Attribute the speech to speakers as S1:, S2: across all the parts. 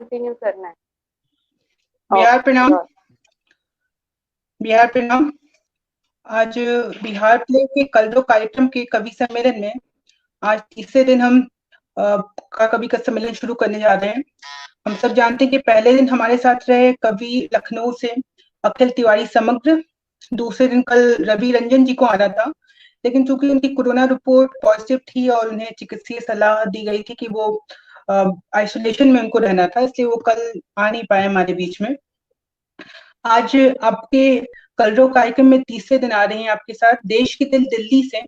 S1: Continue करना है।
S2: Bihar
S1: okay
S2: प्रणाम।
S1: श्योर।
S2: बिहार प्रणाम। आज बिहार प्ले के कल दो कार्यक्रम के कवि सम्मेलन में आज तीसरे दिन हम का कवि का सम्मेलन शुरू करने जा रहे हैं। हम सब जानते हैं कि पहले दिन हमारे साथ रहे कवि लखनऊ से अखिल तिवारी समग्र। दूसरे दिन कल रवि रंजन जी को आना था, लेकिन चूंकि उनकी कोरोना रिपोर्ट पॉजिटिव थी और उन्हें चिकित्सीय सलाह दी गई थी कि वो आइसोलेशन में उनको रहना था, इसलिए वो कल आ नहीं पाए हमारे बीच में। आज आपके कलरव कार्यक्रम में तीसरे दिन आ रही हैं आपके साथ देश के दिल दिल्ली से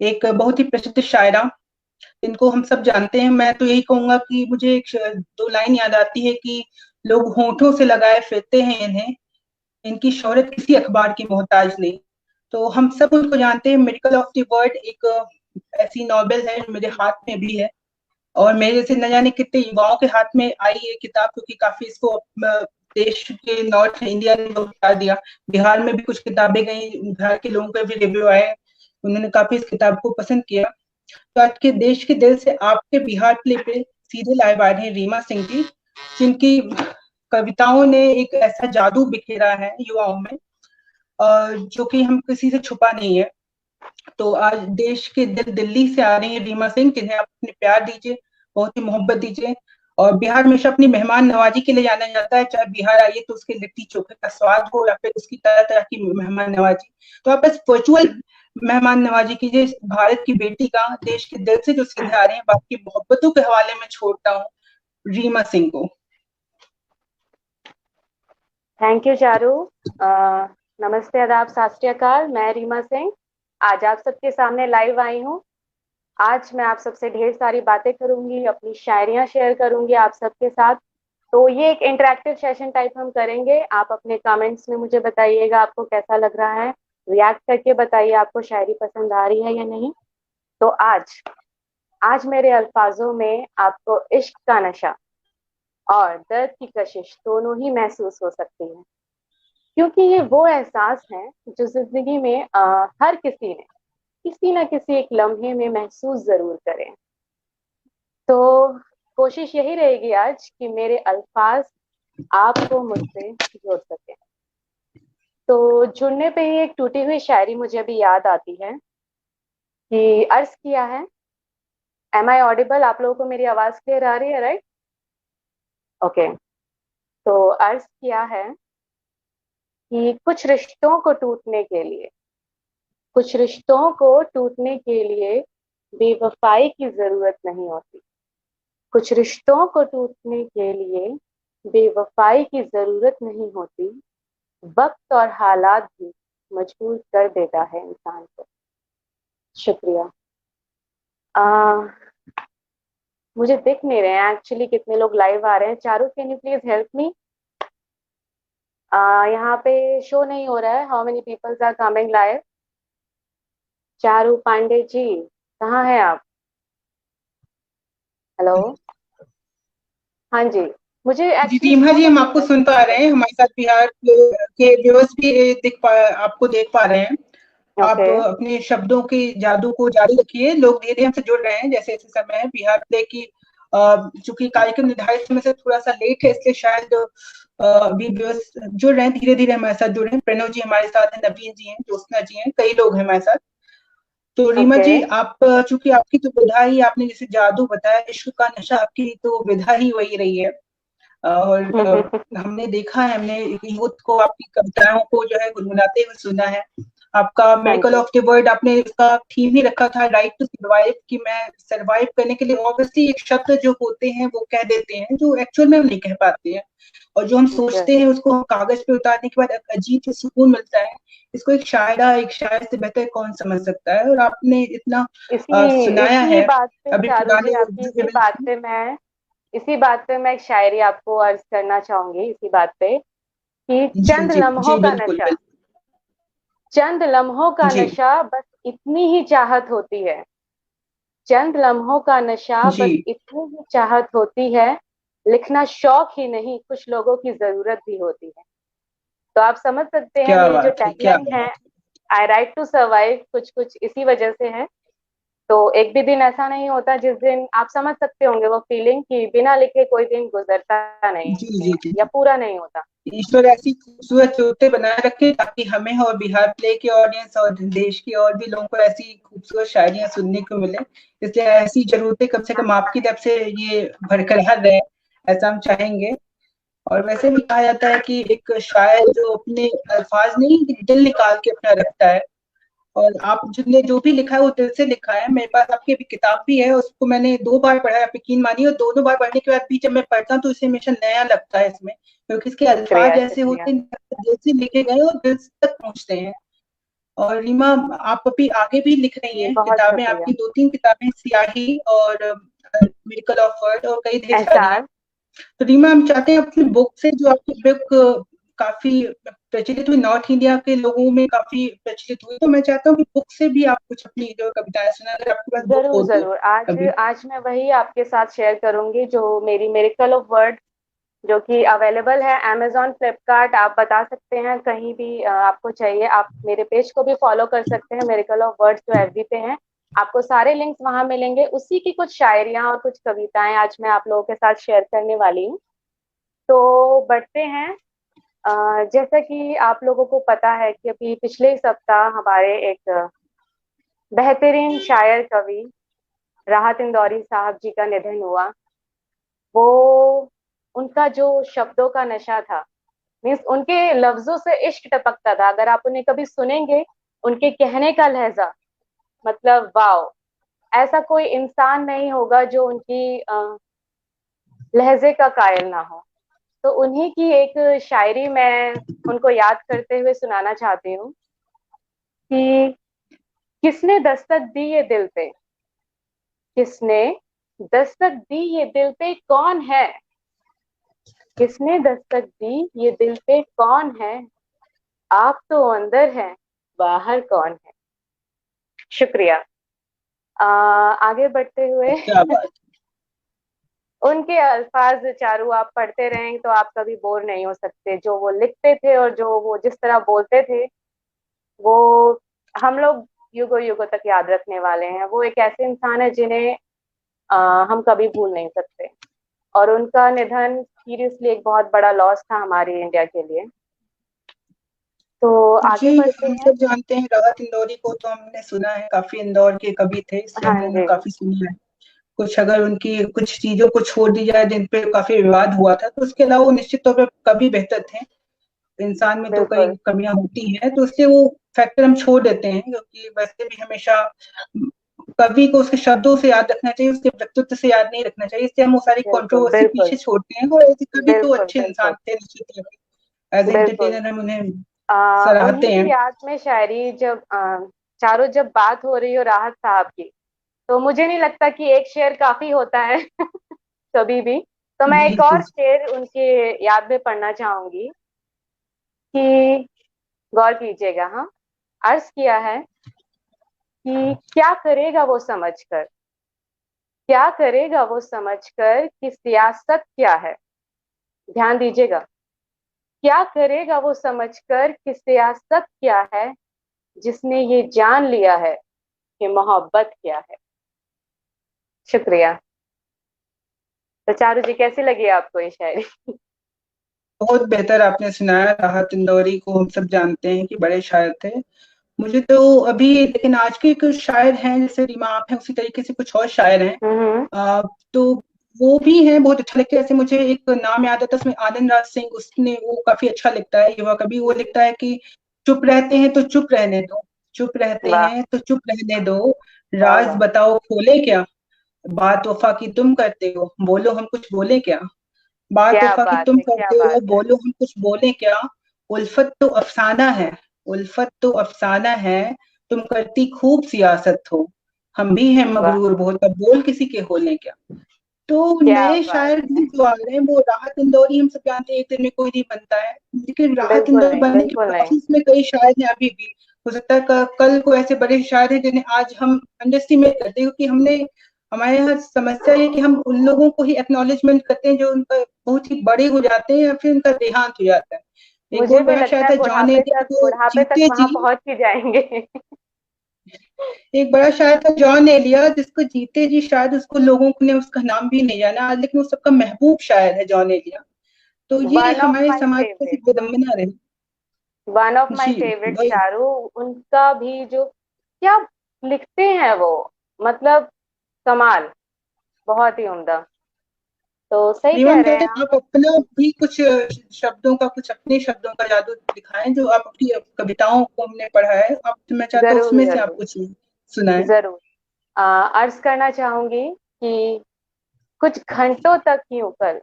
S2: एक बहुत ही प्रसिद्ध शायरा, इनको हम सब जानते हैं। मैं तो यही कहूंगा कि मुझे एक दो लाइन याद आती है कि लोग होठों से लगाए फिरते हैं इन्हें, इनकी शोहरत किसी अखबार की मोहताज नहीं। तो हम सब उनको जानते हैं। मेडिकल ऑफ द वर्ड एक ऐसी नॉवेल है जो मेरे हाथ में भी है और मेरे जैसे न जाने कितने युवाओं के हाथ में आई ये किताब, क्योंकि काफी इसको देश के नॉर्थ इंडिया ने बहुत प्यार दिया। बिहार में भी कुछ किताबें गई, बिहार के लोगों का भी रिव्यू आए, उन्होंने काफी इस किताब को पसंद किया। तो आज के देश के दिल से आपके बिहार प्ले पे सीधे लाइव आ रहे हैं रीमा सिंह जी, जिनकी कविताओं ने एक ऐसा जादू बिखेरा है युवाओं में जो कि हम किसी से छुपा नहीं है। तो आज देश के दिल दिल्ली से आ रही हैं रीमा सिंह, जिन्हें आप अपने प्यार दीजिए, बहुत ही मोहब्बत दीजिए। और बिहार हमेशा अपनी मेहमान नवाजी के लिए जाना जाता है, चाहे बिहार आइए तो उसके लिट्टी चोखे का स्वाद हो या फिर उसकी तरह तरह की मेहमान नवाजी। तो आप बस वर्चुअल मेहमान नवाजी कीजिए भारत की बेटी का, देश के दिल से जो सीधे आ रहे हैं। बाकी मोहब्बतों के हवाले में छोड़ता हूँ रीमा सिंह को।
S1: Thank you Charu. नमस्ते, आदाब, सत श्री अकाल। मैं रीमा सिंह आज आप सबके सामने लाइव आई हूँ। आज मैं आप सबसे ढेर सारी बातें करूंगी, अपनी शायरियां शेयर करूंगी आप सबके साथ। तो ये एक इंटरेक्टिव सेशन टाइप हम करेंगे। आप अपने कमेंट्स में मुझे बताइएगा आपको कैसा लग रहा है, रिएक्ट करके बताइए आपको शायरी पसंद आ रही है या नहीं। तो आज मेरे अल्फाजों में आपको इश्क का नशा और दर्द की कशिश दोनों ही महसूस हो सकती है, क्योंकि ये वो एहसास है जो जिंदगी में हर किसी ने किसी ना किसी एक लम्हे में महसूस जरूर करें। तो कोशिश यही रहेगी आज कि मेरे अल्फाज आपको मुझसे जोड़ सके। तो जुड़ने पे ही एक टूटी हुई शायरी मुझे अभी याद आती है कि अर्ज किया है। Am I audible? आप लोगों को मेरी आवाज क्लियर आ रही है, राइट? ओके। तो अर्ज किया है कि कुछ रिश्तों को टूटने के लिए बेवफाई की जरूरत नहीं होती। कुछ रिश्तों को टूटने के लिए बेवफाई की जरूरत नहीं होती। वक्त और हालात भी मजबूर कर देता है इंसान को। शुक्रिया। मुझे दिख नहीं रहे हैं एक्चुअली कितने लोग लाइव आ रहे हैं। Charu, can you please help me? यहाँ पे शो नहीं हो रहा है how many peoples are coming live. Charu Pandey ji, कहाँ हैं आप? हेलो। हाँ जी, मुझे
S2: जी
S1: एक्चुअली
S2: रीमा
S1: शो
S2: जी, हम
S1: नहीं हो
S2: आपको
S1: रहा है
S2: सुन पा रहे हैं। हमारे साथ बिहार के व्यूअर्स भी आपको देख पा रहे हैं। आप
S1: ओके।
S2: अपने शब्दों के जादू को जारी रखिए। लोग धीरे धीरे हमसे जुड़ रहे हैं जैसे जैसे समय है। बिहार प्ले की चूंकि कार्यक्रम निर्धारित समय से थोड़ा सा लेट है, इसलिए शायद अभी व्यूअर्स जुड़ रहे हैं, धीरे धीरे हमारे साथ जुड़ रहे हैं। प्रणव जी हमारे साथ हैं, नवीन जी हैं, ज्योत्सना जी हैं, कई लोग हैं हमारे साथ। तो रीमा
S1: ओके।
S2: जी, आप चूंकि आपकी तो विधा ही, आपने जैसे जादू बताया, इश्क का नशा, आपकी तो विधा ही वही रही है। और हमने देखा है, हमने यूथ को आपकी कविताओं को जो है गुनगुनाते हुए सुना है। आपका
S1: हाँ
S2: मेडिकल
S1: जी।
S2: ऑफ द वर्ड, आपने इसका थीम ही रखा था राइट टू सर्वाइव, कि मैं सर्वाइव करने के लिए ऑब्वियसली एक शब्द जो होते हैं वो कह देते हैं जो एक्चुअल में हम नहीं कह पाते हैं, और जो हम सोचते हैं उसको हम कागज पे उतारने के बाद अजीब से सुकून मिलता है। इसको एक शायर से बेहतर कौन समझ सकता है, और आपने इतना
S1: इसी
S2: सुनाया
S1: इसी
S2: है
S1: बात पे
S2: अभी
S1: चारू जी,
S2: पुराने
S1: आपकी
S2: events में।
S1: इसी बात पे मैं एक शायरी आपको अर्ज करना चाहूंगी इसी बात पे कि
S2: जी जी जी, बिल्कुल बिल्कुल।
S1: चंद लम्हों का
S2: जी
S1: नशा बस इतनी ही चाहत होती है। चंद लम्हों का नशा
S2: जी,
S1: बस इतनी ही चाहत होती है। लिखना शौक ही नहीं, कुछ लोगों की जरूरत भी होती है। तो आप समझ सकते हैं
S2: क्या
S1: मेरी जो
S2: बात है, क्या
S1: टैगलाइन है,
S2: बात
S1: आई राइट टू सर्वाइव, कुछ कुछ इसी वजह से है। तो एक भी दिन ऐसा नहीं होता जिस दिन आप समझ सकते होंगे वो फीलिंग कि बिना लिखे कोई दिन गुजरता नहीं
S2: जी जी
S1: है
S2: जी।
S1: या पूरा नहीं होता।
S2: ईश्वर ऐसी खूबसूरत जरूरतें बनाए रखे ताकि हमें और बिहार प्ले के ऑडियंस और देश के और भी लोगों को ऐसी खूबसूरत शायरियां सुनने को मिले। इसलिए ऐसी जरूरतें कम से कम आपकी तरफ से ये बरकरार रहे, ऐसा हम चाहेंगे। और वैसे भी कहा जाता है कि एक शायर जो अपने अल्फाज नहीं दिल निकाल के अपना रखता है, और आप जिसने जो भी लिखा है वो दिल से लिखा है। मेरे पास आपकी अभी किताब भी है, उसको मैंने 2 बार पढ़ा है, आप यकीन मानिए, और दोनों बार पढ़ने के बाद भी जब मैं पढ़ता हूँ तो इसे हमेशा नया लगता है इसमें, क्योंकि इसके
S1: शुक्रिया
S2: अल्फाज ऐसे
S1: शुक्रिया।
S2: होते हैं दिल से लिखे गए और दिल तक पहुंचते हैं। और रीमा, आप अभी आगे भी लिख रही
S1: जी
S2: हैं
S1: बहुत
S2: किताबें,
S1: शुक्रिया।
S2: आपकी 2-3 किताबें सियाही और मिरेकल ऑफ वर्ड और कई ढेर सारी हैं।
S1: एहसास।
S2: तो रीमा, हम चाहते हैं अपनी बुक से, जो आपकी बुक काफी प्रचलित हुई, नॉर्थ इंडिया के लोगों में काफी प्रचलित हुई, तो मैं चाहता हूँ कि बुक से भी आप कुछ अपनी जो कविताएं सुना, अगर आपके पास बुक
S1: जरूर
S2: हो तो
S1: जरूर, आज
S2: अभी।
S1: आज मैं वही आपके साथ शेयर करूंगी जो मेरी मिरेकल ऑफ वर्ड, जो कि अवेलेबल है अमेजोन, फ्लिपकार्ट, आप बता सकते हैं कहीं भी आपको चाहिए। आप मेरे पेज को भी फॉलो कर सकते हैं, मिरेकल ऑफ वर्ड्स जो एफबी पे हैं, आपको सारे लिंक्स वहां मिलेंगे। उसी की कुछ शायरियां और कुछ कविताएं आज मैं आप लोगों के साथ शेयर करने वाली हूँ। तो बढ़ते हैं। जैसा कि आप लोगों को पता है कि अभी पिछले ही सप्ताह हमारे एक बेहतरीन शायर कवि राहत इंदौरी साहब जी का निधन हुआ। वो, उनका जो शब्दों का नशा था, मीन्स उनके लफ्जों से इश्क टपकता था। अगर आप उन्हें कभी सुनेंगे, उनके कहने का लहजा, मतलब वाओ, ऐसा कोई इंसान नहीं होगा जो उनकी लहजे का कायल ना हो। तो उन्हीं की एक शायरी मैं उनको याद करते हुए सुनाना चाहती हूँ कि किसने दस्तक दी ये दिल पे, किसने दस्तक दी ये दिल पे कौन है, किसने दस्तक दी ये दिल पे कौन है, आप तो अंदर है, बाहर कौन है। शुक्रिया। आगे बढ़ते हुए
S2: क्या बात।
S1: उनके अल्फाज चारू आप पढ़ते रहें तो आप कभी बोर नहीं हो सकते। जो वो लिखते थे और जो वो जिस तरह बोलते थे, वो हम लोग युगों युगों तक याद रखने वाले हैं। वो एक ऐसे इंसान है जिन्हें हम कभी भूल नहीं सकते। और उनका निधन सीरियसली एक बहुत बड़ा लॉस था हमारे इंडिया के लिए। तो
S2: जी,
S1: आगे बढ़ते
S2: हम
S1: हैं।
S2: सब जानते हैं राहत इंदौरी को, तो हमने सुना है, काफी इंदौर के कवि थे, इसलिए
S1: हाँ
S2: हमने उन्हें
S1: जी।
S2: काफी सुना है। कुछ अगर उनकी कुछ चीजों को छोड़ दी जाए जिन पे काफी विवाद हुआ था, तो उसके अलावा वो निश्चित तौर पर कवि बेहतर थे। इंसान में तो कई
S1: बिल्कुल
S2: कमियां होती हैं, तो इसलिए वो फैक्टर हम छोड़ देते हैं, क्योंकि वैसे भी हमेशा कवि को उसके शब्दों से याद रखना चाहिए, उसके व्यक्तित्व से याद नहीं रखना चाहिए। इसलिए हम वो सारी
S1: बिल्कुल
S2: कंट्रोवर्सी
S1: बिल्कुल
S2: पीछे छोड़ते हैं, और ऐसे कवि तो
S1: बिल्कुल
S2: अच्छे इंसान
S1: बिल्कुल
S2: थे निश्चित तौर पे। एज
S1: बिल्कुल।
S2: एंटरटेनर हम उन्हें
S1: उन्हीं
S2: सराहते
S1: की
S2: हैं।
S1: याद में शायरी जब चारों जब बात हो रही हो राहत साहब की, तो मुझे नहीं लगता कि एक शेर काफी होता है कभी भी। तो मैं एक और
S2: बिल्कुल।
S1: शेर उनके याद में पढ़ना चाहूंगी कि गौर कीजिएगा। हाँ, अर्ज किया है कि क्या करेगा वो समझकर, क्या करेगा वो समझकर कि सियासत क्या है। ध्यान दीजिएगा, क्या करेगा वो समझकर कि सियासत क्या है, जिसने ये जान लिया है कि मोहब्बत क्या है। शुक्रिया। तो चारू जी, कैसी लगी आपको ये शायरी?
S2: बहुत बेहतर आपने सुनाया। राहत इंदौरी को हम सब जानते हैं कि बड़े शायर थे। मुझे तो अभी, लेकिन आज के कुछ शायर हैं, जैसे रीमा आप हैं, उसी तरीके से कुछ और शायर हैं।
S1: हम्म।
S2: तो वो भी हैं, बहुत अच्छा लगता है। जैसे मुझे एक नाम याद आता है, उसमें आनंद राज सिंह, उसने वो काफी अच्छा लिखता है, युवा कवि। वो लिखता है कि चुप रहते हैं तो चुप रहने दो, चुप रहते
S1: वाह
S2: हैं तो चुप रहने दो,
S1: वाह
S2: राज
S1: वाह।
S2: बताओ खोले क्या, बात वफा की तुम करते हो, बोलो हम कुछ बोले क्या, बात
S1: क्या
S2: वफा की
S1: बात
S2: तुम
S1: है, क्या
S2: करते हो,
S1: बात है।
S2: बोलो हम कुछ बोले क्या, उल्फत तो अफसाना है, उल्फत तो अफसाना है, तुम करती खूब सियासत हो, हम भी हैं
S1: वाह,
S2: मगरूर बहुत, अब बोल किसी के होले क्या। तो
S1: क्या
S2: नए
S1: बात
S2: शायर
S1: है।
S2: भी जो आ रहे हैं, वो राहत इंदौरी, हम सब जानते हैं एक दिन में कोई नहीं बनता है, लेकिन राहत
S1: बिल्कुल
S2: इंदौरी
S1: नहीं,
S2: बनने के
S1: बिल्कुल नहीं।
S2: प्रोसेस में कई शायर हैं अभी भी। हो सकता है कल को ऐसे बड़े शायर हैं जिन्हें आज हम अंडरस्टिमेट करते हैं, क्योंकि हमने, हमारे यहाँ समस्या है कि हम उन लोगों को ही एक्नॉलेजमेंट करते हैं जो उनका बहुत ही बड़े हो जाते हैं या फिर उनका देहांत हो जाता है। एक
S1: मुझे
S2: बहुत
S1: भी
S2: बड़ा
S1: लगता
S2: शायर
S1: है
S2: था जॉन एडिन, वो
S1: बुढ़ापे तक
S2: जीते
S1: वहां
S2: जी,
S1: पहुंच ही जाएंगे।
S2: एक बड़ा शायर था जॉन एलिया, जिसको जीते जी शायद उसको लोगों ने उसका नाम भी नहीं जाना आज, लेकिन वो सबका महबूब शायर है जॉन एलिया। तो ये
S1: वन ऑफ
S2: हमारे
S1: माय
S2: समाज की
S1: फेवरेट,
S2: विडंबना रही।
S1: One of my
S2: ji
S1: favourite
S2: वही।
S1: चारू। उनका भी जो क्या लिखते हैं वो, मतलब कमाल, बहुत ही उम्दा। तो सही कह
S2: रीमान
S1: रहे
S2: चाहते
S1: हैं
S2: हैं
S1: आप।
S2: आप अपना भी कुछ शब्दों का, कुछ अपने शब्दों का जादू दिखाएं, जो आप अपनी कविताओं को हमने पढ़ा है, आप, तो मैं चाहता हूँ
S1: जरूर
S2: उसमें से आप
S1: जरूर
S2: कुछ सुनाएं।
S1: जरूर। अर्ज करना चाहूंगी कि कुछ घंटों तक यूं कल,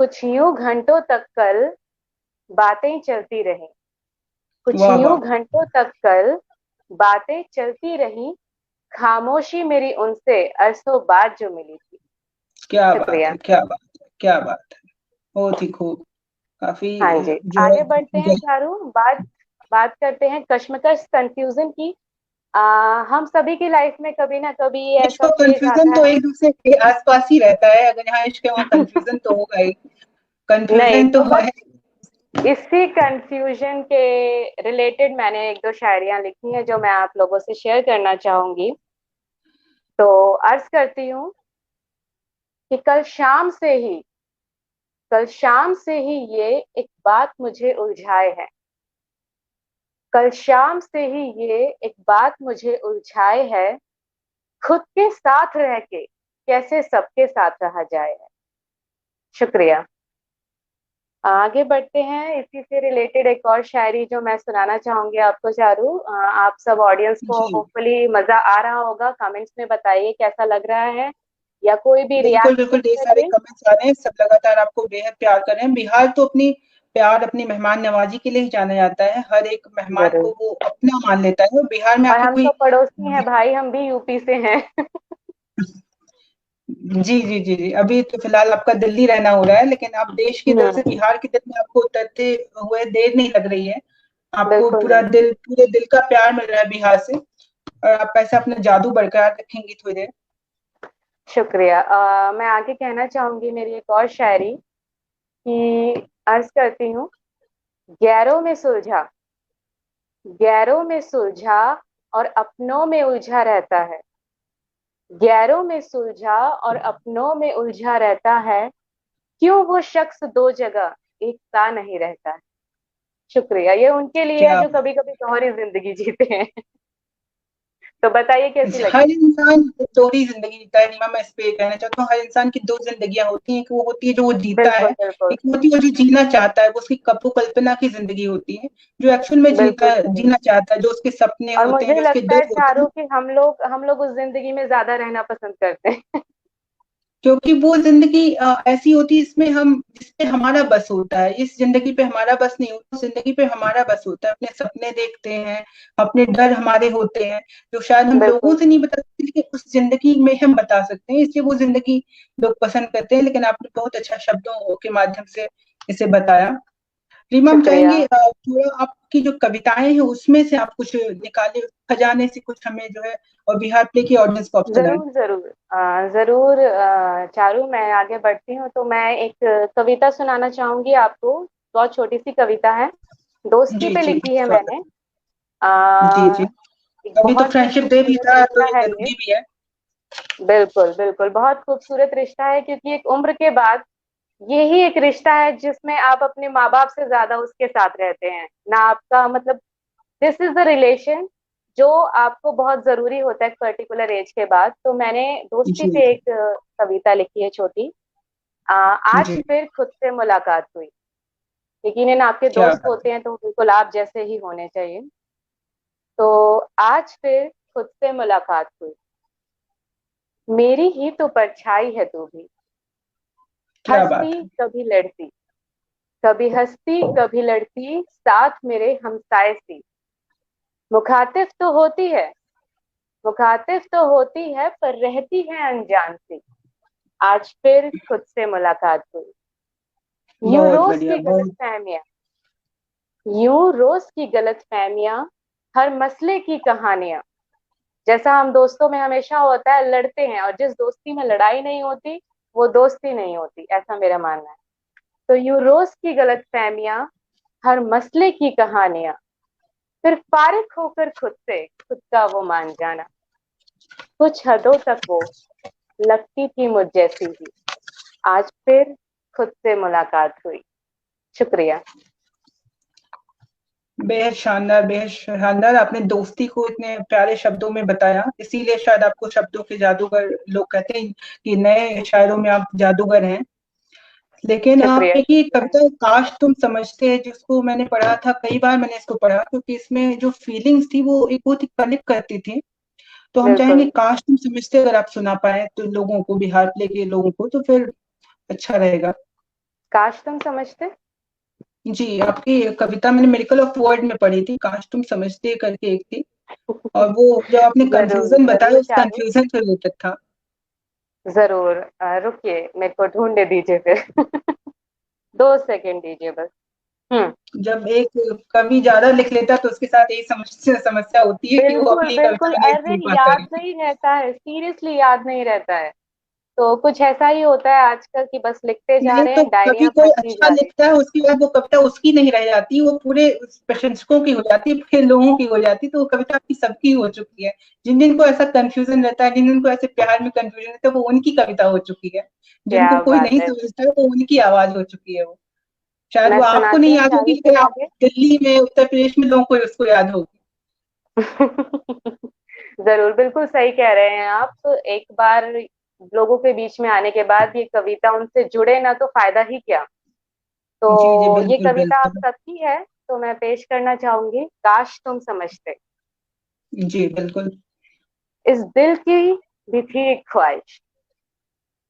S1: कुछ यूं घंटों तक कल बातें चलती रहीं, कुछ
S2: वाह
S1: यूं
S2: वाह,
S1: घंटों तक कल बातें चलती रहीं, खामोशी मेरी उनसे अरसों बाद जो मिली थी।
S2: क्या बात
S1: शुक्रिया।
S2: है, क्या बात है, क्या बात है। बहुत ही खूब। काफी
S1: हाँ जी,
S2: जो है
S1: आगे बढ़ते हैं चारू। बात बात करते हैं कश्मकश, कंफ्यूजन की। हम सभी की लाइफ में कभी ना कभी
S2: इश्क
S1: ऐसा
S2: और
S1: फेज
S2: कंफ्यूजन
S1: आता
S2: तो
S1: है।
S2: एक दूसरे के आसपास ही रहता है, अगर यहाँ इश्क है वहाँ कंफ्यूजन तो होगा ही।
S1: नहीं
S2: कंफ्यूजन तो
S1: तो बस
S2: है।
S1: इसी कंफ्यूजन के रिलेटेड मैंने एक दो शायरियां लिखी हैं जो मैं आप लोगों से शेयर करना चाहूंगी। तो अर्ज करती हूँ कि कल शाम से ही ये एक बात मुझे उलझाए है, कल शाम से ही ये एक बात मुझे उलझाए है, खुद के साथ रह के कैसे सबके साथ रहा जाए है। शुक्रिया। आगे बढ़ते हैं, इसी से रिलेटेड एक और शायरी जो मैं सुनाना चाहूंगी आपको चारू। आप सब ऑडियंस को
S2: जी
S1: होपफुली मजा आ रहा होगा, कमेंट्स में बताइए कैसा लग रहा है, या कोई भी
S2: बिल्कुल
S1: रिएक्ट
S2: बिल्कुल, ढेर सारे
S1: करिए।
S2: कमेंट्स आ रहे हैं, सब लगातार आपको बेहद प्यार कर रहे हैं। बिहार तो अपनी प्यार, अपनी मेहमान नवाजी के लिए ही जाना जाता है, हर एक मेहमान
S1: जरूर।
S2: को वो अपना मान लेता है, और बिहार में
S1: और
S2: आके
S1: हम
S2: कोई।
S1: तो पड़ोसी हैं भाई, हम भी यूपी से हैं।
S2: जी जी जी जी, अभी तो फिलहाल आपका दिल्ली रहना हो रहा है, लेकिन आप देश के दिल से
S1: हम्म।
S2: बिहार के दिल में आपको उतरते हुए देर नहीं लग रही है। आपको
S1: बिल्कुल
S2: पूरा
S1: नहीं।
S2: दिल, पूरे दिल का प्यार मिल रहा है बिहार से, और आप ऐसा अपना जादू बरकरार रखेंगी थोड़ी देर।
S1: शुक्रिया। मैं आगे कहना चाहूंगी मेरी एक और शायरी कि अर्ज करती हूँ। गैरों में सुलझा, गैरों में सुलझा और अपनों में उलझा रहता है, गैरों में सुलझा और अपनों में उलझा रहता है, क्यों वो शख्स दो जगह एक सा नहीं रहता है। शुक्रिया। ये उनके लिए है
S2: क्या
S1: जो कभी कभी दोहरी जिंदगी जीते हैं। तो बताइए कैसी
S2: हर
S1: लगी।
S2: इंसान दोहरी जिंदगी जीता है रीमा, मैं इस पे कहना चाहता हूँ, हर इंसान की दो जिंदगियां होती हैं, एक वो होती है जो वो जीता
S1: बिल्कुल
S2: है,
S1: बिल्कुल।
S2: एक होती है वो जो जीना चाहता है, वो उसकी कल्पना की जिंदगी होती है, जो एक्चुअल में
S1: बिल्कुल
S2: जीता
S1: सही।
S2: जीना चाहता है, जो उसके सपने
S1: और
S2: होते हैं,
S1: मुझे
S2: जो उसके
S1: लगता है
S2: दिल होते
S1: चारों
S2: हैं।
S1: कि हम लोग उस जिंदगी में ज्यादा रहना पसंद करते हैं।
S2: क्योंकि वो जिंदगी ऐसी होती है, इसमें हम, जिसपे हमारा बस होता है, इस जिंदगी पे हमारा बस नहीं होता, उस जिंदगी पे हमारा बस होता है, अपने सपने देखते हैं, अपने डर हमारे होते हैं, जो शायद हम लोगों
S1: बिल्कुल।
S2: से नहीं बता सकते, लेकिन उस जिंदगी में हम बता सकते हैं, इसलिए वो जिंदगी लोग पसंद करते हैं। लेकिन आपने बहुत अच्छा शब्दों के माध्यम से इसे बताया। रीमा, हम
S1: शुक्रिया।
S2: चाहेंगे थोड़ा आपकी जो कविताएं हैं उसमें से आप कुछ निकाले, खजाने से कुछ हमें जो है, और बिहार प्ले की ऑडियंस को आप सुनाएं।
S1: जरूर जरूर। जरूर चारू, मैं आगे बढ़ती हूँ तो मैं एक कविता सुनाना चाहूंगी आपको। बहुत छोटी सी कविता है, दोस्ती
S2: जी
S1: पे
S2: जी,
S1: लिखी है
S2: स्वागत।
S1: मैंने।
S2: जी जी,
S1: एक
S2: अभी तो
S1: बहुत ही
S2: फ्रेंडशिप डे भी
S1: खूबसूरत
S2: था, तो
S1: रिश्ता
S2: ये
S1: है ये।
S2: जरूरी भी है।
S1: बिल्कुल बिल्कुल, बहुत खूबसूरत रिश्ता है, क्योंकि एक उम्र के बाद यही एक रिश्ता है जिसमें आप अपने माँ बाप से ज्यादा उसके साथ रहते हैं ना, आपका मतलब दिस इज द रिलेशन जो आपको बहुत जरूरी होता है एक पर्टिकुलर एज के बाद। तो मैंने दोस्ती
S2: जी
S1: पे एक कविता लिखी है छोटी। आज
S2: जी,
S1: फिर खुद से मुलाकात हुई। यकीनन आपके
S2: क्या
S1: दोस्त
S2: बात है।
S1: होते हैं तो बिल्कुल आप जैसे ही होने चाहिए। तो आज फिर खुद से मुलाकात हुई, मेरी ही तो परछाई है तू भी,
S2: क्या बात
S1: हंसती
S2: है।
S1: कभी लड़ती, कभी हंसती कभी लड़ती, साथ मेरे हमसाए सी, मुखातिब तो होती है, मुखातिब तो होती है पर रहती है अनजान सी, आज फिर खुद से मुलाकात हुई। यूं
S2: बहुत
S1: रोज
S2: बढ़िया,
S1: की गलत
S2: बहुत।
S1: फहमियां, यूं रोज की गलत फहमियां, हर मसले की कहानियां, जैसा हम दोस्तों में हमेशा होता है लड़ते हैं, और जिस दोस्ती में लड़ाई नहीं होती वो दोस्ती नहीं होती, ऐसा मेरा मानना है। तो यूं रोज की गलत फहमियां, हर मसले की कहानियां, फिर फारिग होकर खुद से खुद का वो मान जाना। कुछ हदों तक वो लगती थी मुझ जैसी ही, आज फिर खुद से मुलाकात हुई। शुक्रिया।
S2: बेहद शानदार, बेहद शानदार। आपने दोस्ती को इतने प्यारे शब्दों में बताया, इसीलिए शायद आपको शब्दों के जादूगर लोग कहते हैं कि नए शायरों में आप जादूगर हैं। लेकिन आप
S1: शुक्रिया
S2: एक ही
S1: शुक्रिया।
S2: कविता काश तुम समझते हैं, जिसको मैंने पढ़ा था, कई बार मैंने इसको पढ़ा, क्योंकि इसमें जो फीलिंग्स थी वो एक बहुत ही कनेक्ट करती थी। तो हम चाहेंगे
S1: बिल्कुल।
S2: काश तुम समझते, अगर आप सुना पाए तो लोगों को, बिहार प्ले के लोगों को, तो फिर अच्छा रहेगा।
S1: काश तुम समझते।
S2: जी, आपकी कविता मैंने मिरेकल ऑफ वर्ड में पढ़ी थी, काश तुम समझते करके एक थी। और वो जो आपने
S1: जरूर
S2: कंफ्यूजन बताया,
S1: जरूर
S2: उस
S1: चारू।
S2: कंफ्यूजन से रिलेटेड था।
S1: जरूर। रुकिए, मेरे को ढूंढने दीजिए फिर। 2 सेकंड दीजिए बस। हम्म।
S2: जब एक कवि ज्यादा लिख लेता है तो उसके साथ यही समस्या समस्या होती है कि वो
S1: बिल्कुल
S2: अपनी
S1: बिल्कुल,
S2: कविता नहीं
S1: अरे
S2: लिख पाता
S1: याद
S2: है।
S1: नहीं रहता है, सीरियसली याद नहीं रहता है। तो कुछ ऐसा ही होता है आजकल कि बस लिखते जा
S2: नहीं
S1: रहे
S2: तो
S1: हैं,
S2: कभी
S1: डायरियां
S2: कोई
S1: फटती
S2: अच्छा
S1: जा रही
S2: लिखता है, उसके बाद वो कविता उसकी नहीं रह जाती, वो पूरे प्रशंसकों की हो जाती है, फिर लोगों की हो जाती है, तो वो कविता आपकी सबकी हो चुकी है। जिन जिन को ऐसा कंफ्यूजन रहता है, जिन जिन को ऐसे प्यार में कंफ्यूजन रहता है, वो उनकी कविता हो चुकी है।
S1: है।
S2: जिनको
S1: क्या
S2: कोई
S1: बात
S2: नहीं
S1: है।
S2: समझता है, वो उनकी आवाज हो चुकी है वो। शायद
S1: मैं
S2: वो आपको
S1: सुनाती
S2: नहीं
S1: हूँ
S2: याद होगी,
S1: चारू,
S2: लेकिन
S1: फिर
S2: आप
S1: आगे।
S2: दिल्ली में, उत्तर प्रदेश में लोगों को उसको याद होगी।
S1: जरूर, बिल्कुल सही कह रहे हैं आप। तो एक बार लोगों के बीच में आने के बाद ये कविता उनसे जुड़े ना तो फायदा ही क्या।
S2: जी जी,
S1: तो ये
S2: बिल्कुल
S1: कविता आप
S2: बिल्कुल।
S1: सबकी है, तो मैं पेश करना चाहूंगी, काश तुम समझते।
S2: जी बिल्कुल।
S1: इस दिल की भी थी एक ख्वाहिश,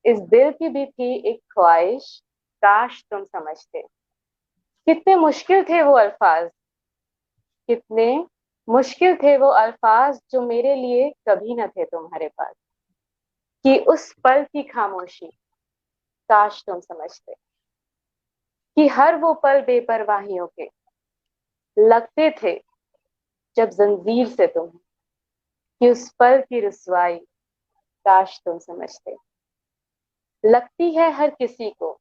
S1: इस दिल की भी थी एक ख्वाहिश, काश तुम समझते। कितने मुश्किल थे वो अल्फाज, कितने मुश्किल थे वो अल्फाज जो मेरे लिए कभी न थे तुम्हारे पास। कि उस पल की खामोशी, काश तुम समझते। कि हर वो पल बेपरवाहियों के लगते थे जब जंजीर से तुम। कि उस पल की रुसवाई, काश तुम समझते। लगती है हर किसी को,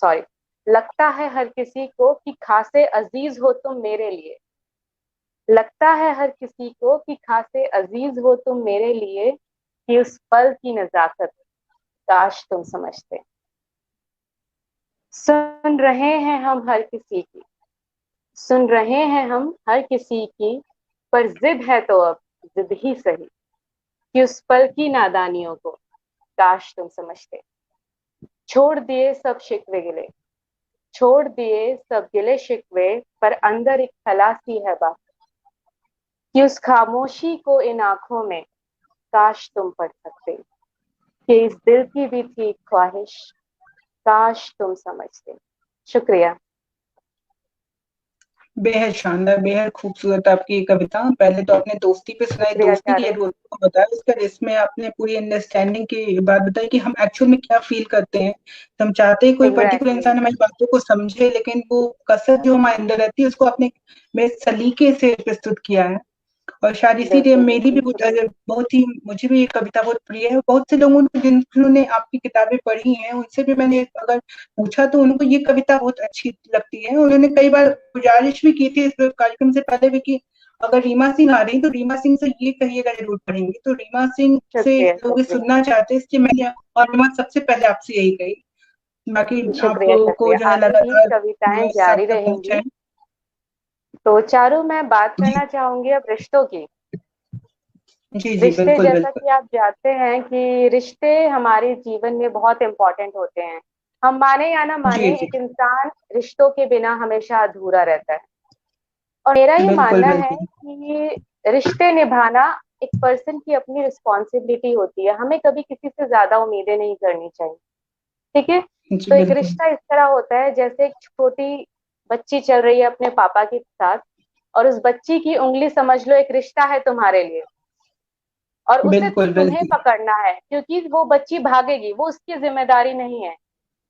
S1: सॉरी, लगता है हर किसी को कि खासे अजीज हो तुम मेरे लिए। लगता है हर किसी को कि खासे अजीज हो तुम मेरे लिए। कि उस पल की नजाकत, काश तुम समझते। सुन रहे हैं हम हर किसी की, सुन रहे हैं हम हर किसी की, पर जिद है तो अब जिद ही सही। कि उस पल की नादानियों को, काश तुम समझते। छोड़ दिए सब शिकवे गिले, छोड़ दिए सब गिले शिकवे, पर अंदर एक खलासी है बात। कि उस खामोशी को इन आंखों में, काश तुम पढ़ सकते। कि इस दिल की भी थी ख्वाहिश, काश तुम समझते। शुक्रिया।
S2: बेहद शानदार, बेहद खूबसूरत आपकी ये कविता। पहले तो आपने दोस्ती पे सुनाई,
S1: शुक्रिया
S2: दोस्ती की
S1: चारू।
S2: जरूरत को बताया, उसके बाद इसमें आपने पूरी अंडरस्टैंडिंग की बात बताई कि हम एक्चुअल में क्या फील करते हैं। तो हम चाहते हैं कोई पर्टिकुलर
S1: एग्जैक्टली।
S2: इंसान हमारी बातों को समझे, लेकिन वो कसर जो हमारे अंदर रहती है, उसको आपने बड़े सलीके से प्रस्तुत किया है। और शायद इसीलिए
S1: बिल्कुल
S2: मेरी
S1: बिल्कुल,
S2: भी
S1: शुक्रिया।
S2: बहुत ही, मुझे भी ये कविता बहुत प्रिय है। बहुत से लोगों ने, जिन्होंने आपकी किताबें पढ़ी हैं, उनसे भी मैंने अगर पूछा तो उनको ये कविता बहुत अच्छी लगती है। उन्होंने कई बार गुजारिश भी की थी इस कार्यक्रम से पहले भी कि अगर रीमा सिंह आ रही तो रीमा सिंह से ये कहिएगा, जरूर पढ़ेंगे। तो रीमा सिंह से
S1: शुक्रिया
S2: लोग ये
S1: शुक्रिया।
S2: सुनना चाहते हैं, इसलिए मैंने और रीमा सबसे पहले आपसे यही कही। बाकी
S1: शुक्रिया
S2: आपको
S1: शुक्रिया,
S2: जो है
S1: आगे भी
S2: लगातार
S1: कविताएं
S2: मेरे साथ
S1: जारी
S2: तक
S1: रहेंगी।
S2: पहुंचाएं।
S1: तो चारू, मैं बात
S2: जी
S1: करना चाहूंगी अब रिश्तों की।
S2: जी जी,
S1: रिश्ते,
S2: बिल्कुल
S1: जैसा
S2: बिल्कुल।
S1: कि आप जानते हैं कि रिश्ते हमारे जीवन में बहुत इंपॉर्टेंट होते हैं। हम माने या ना
S2: जी
S1: माने,
S2: जी,
S1: एक इंसान रिश्तों के बिना हमेशा अधूरा रहता है। और मेरा ये
S2: बिल्कुल
S1: मानना है
S2: बिल्कुल।
S1: कि रिश्ते निभाना एक पर्सन की अपनी रिस्पॉन्सिबिलिटी होती है। हमें कभी किसी से ज्यादा उम्मीदें नहीं करनी चाहिए। ठीक है।
S2: जी
S1: तो एक
S2: बिल्कुल
S1: रिश्ता इस तरह होता है जैसे एक छोटी बच्ची चल रही है अपने पापा के साथ, और उस बच्ची की उंगली समझ लो एक रिश्ता है तुम्हारे लिए, और उसे
S2: बिल्कुल
S1: तुम्हें
S2: बिल्कुल।
S1: पकड़ना है क्योंकि वो बच्ची भागेगी, वो उसकी जिम्मेदारी नहीं है।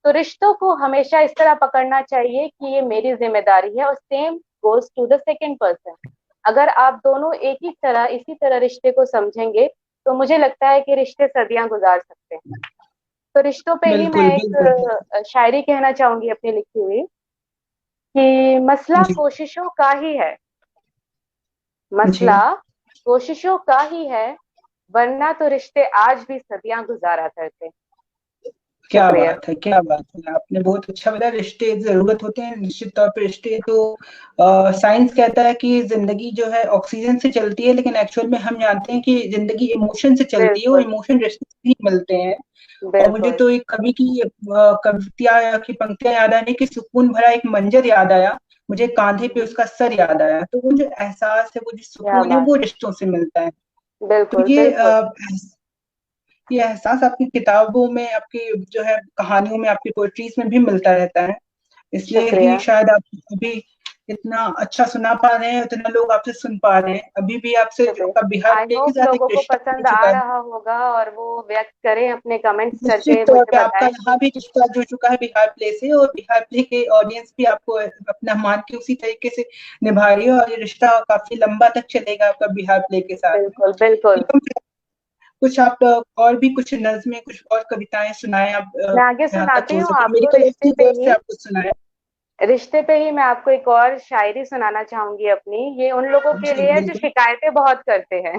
S1: तो रिश्तों को हमेशा इस तरह पकड़ना चाहिए कि ये मेरी जिम्मेदारी है, और same goes to the second person. अगर आप दोनों एक ही तरह, इसी तरह रिश्ते को समझेंगे, तो मुझे लगता है कि रिश्ते सदियां गुजार सकते हैं। तो रिश्तों पे ही मैं
S2: बिल्कुल
S1: एक
S2: बिल्कुल।
S1: शायरी कहना चाहूंगी अपनी लिखी हुई, कि मसला
S2: जी
S1: कोशिशों का ही है, मसला
S2: जी।
S1: कोशिशों का ही है, वरना तो रिश्ते आज भी सदियां गुजारा करते।
S2: क्या
S1: शुक्रिया।
S2: बात है, क्या बात है! आपने बहुत अच्छा बताया, रिश्ते ज़रूरत होते हैं, निश्चित तौर पे रिश्ते तो साइंस कहता है कि ज़िंदगी जो है ऑक्सीजन से चलती है, लेकिन एक्चुअल में हम जानते हैं कि ज़िंदगी इमोशन से चलती है, और
S1: बिल्कुल
S2: इमोशन रिश्ते से ही मिलते हैं। और मुझे
S1: बिल्कुल।
S2: तो एक कवि की कविता की पंक्तियाँ याद आई कि सुकून भरा एक मंज़र याद आया, मुझे काँधे पे उसका सर याद आया। तो वो जो एहसास है, वो जो
S1: क्या
S2: सुकून है,
S1: बात।
S2: वो रिश्तों से मिलता है। तो
S1: बिल्कुल
S2: ये
S1: बिल्कुल।
S2: ये एहसास आपकी किताबों में, आपकी जो है कहानियों में, आपकी पोएट्रीज़ में भी मिलता रहता है। इसलिए ही
S1: शुक्रिया।
S2: शायद आप अभी इतना अच्छा सुना पा रहे हैं, इतना लोग आपसे सुन पा रहे हैं। अभी भी आपसे जो
S1: शुक्रिया।
S2: आपका बिहार
S1: आई
S2: प्ले के
S1: होप
S2: साथ एक
S1: लोगों को
S2: रिश्ता जुड़
S1: पसंद आ
S2: चुका है।
S1: रहा होगा और वो व्यक्त करें, अपने कमेंट्स
S2: निश्चित
S1: करके
S2: तौर
S1: मुझे
S2: पे आपका
S1: बताएं।
S2: यहाँ भी रिश्ता जुड़ चुका है बिहार प्ले से, और बिहार प्ले के ऑडियंस भी आपको अपना मान के उसी तरीके से निभा रही है, और ये रिश्ता काफ़ी लंबा तक चलेगा आपका बिहार प्ले के साथ में।
S1: बिल्कुल बिल्कुल।
S2: कुछ आप और भी कुछ नज़्में, कुछ और कविताएँ सुनाएँ आप,
S1: मैं आगे
S2: जहाँ तक
S1: सुनाती
S2: हो
S1: हूँ
S2: सके। मेरी
S1: आपको
S2: कलम की वर्ड से आप कुछ सुनाएँ।
S1: रिश्ते पे ही मैं आपको एक और शायरी सुनाना चाहूंगी अपनी। ये उन लोगों के
S2: जी,
S1: लिए है जो
S2: बिल्कुल।
S1: शिकायतें बहुत करते हैं।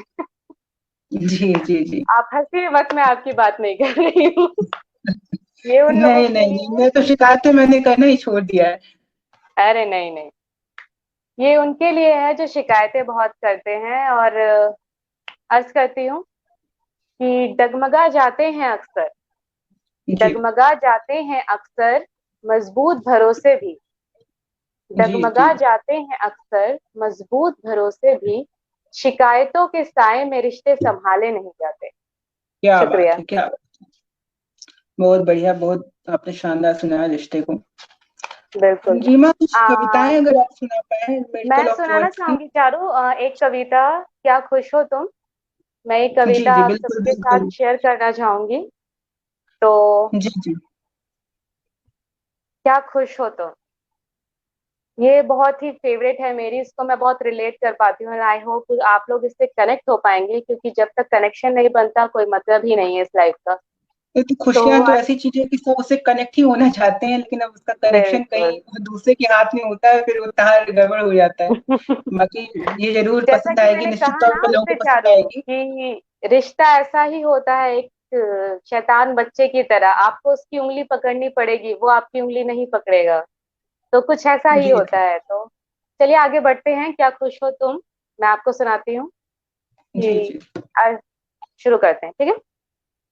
S2: जी, जी, जी।
S1: आप हंसी मत, मैं आपकी बात नहीं कर रही हूँ। ये उन लोगों
S2: नहीं,
S1: के
S2: नहीं,
S1: लिए
S2: नहीं,
S1: है।
S2: मैं तो शिकायतें मैंने करना ही छोड़ दिया है।
S1: अरे नहीं नहीं, ये उनके लिए है जो शिकायतें बहुत करते हैं। और अर्ज करती हूँ कि डगमगा जाते हैं अक्सर,
S2: जी,
S1: डगमगा जाते हैं अक्सर मजबूत भरोसे भी,
S2: जी, जी।
S1: डगमगा जाते हैं अक्सर मजबूत भरोसे भी, शिकायतों के साए में रिश्ते संभाले नहीं जाते।
S2: क्या बात
S1: शुक्रिया।
S2: है, क्या बहुत बढ़िया, बहुत आपने शानदार सुनाया रिश्ते को।
S1: बिल्कुल।
S2: रीमा, कुछ
S1: आ,
S2: कविताएँ अगर आप सुना पाएँ
S1: मैं
S2: मेडिकल ऑफ
S1: सुनाना
S2: वर्ड्स की?
S1: चाहूंगी चारू, एक कविता, क्या खुश हो तुम। मैं एक
S2: जी,
S1: कविता
S2: जी,
S1: आप
S2: बिल्कुल,
S1: सबके साथ
S2: बिल्कुल।
S1: शेयर करना चाहूंगी। तो
S2: जी, जी।
S1: क्या खुश हो तुम, ये बहुत ही फेवरेट है मेरी, इसको मैं बहुत रिलेट कर पाती हूँ। आई होप आप लोग इससे कनेक्ट हो पाएंगे, क्योंकि जब तक कनेक्शन नहीं बनता कोई मतलब ही नहीं है इस लाइफ का।
S2: एक तो
S1: तो
S2: खुशियाँ तो ऐसी चीज़ है कि सब उससे कनेक्ट ही होना चाहते हैं, लेकिन अब उसका कनेक्शन
S1: बिल्कुल।
S2: कहीं दूसरे के हाथ में होता है, फिर वो तार गड़बड़ हो जाता है। बाकी ये ज़रूर
S1: जैसा
S2: पसंद
S1: कि
S2: आएगी,
S1: मैंने
S2: निश्चित
S1: कहा
S2: तौर
S1: ना
S2: पे लोगों
S1: उससे
S2: को पसंद
S1: चारू,
S2: आएगी।
S1: कि रिश्ता ऐसा ही होता है, एक शैतान बच्चे की तरह। आपको उसकी उंगली पकड़नी पड़ेगी, वो आपकी उंगली नहीं पकड़ेगा। तो कुछ ऐसा ही
S2: जी,
S1: होता है। तो चलिए आगे बढ़ते हैं। क्या खुश हो तुम, मैं आपको सुनाती हूँ
S2: जी,
S1: कि
S2: जी।
S1: शुरू करते हैं, ठीक है।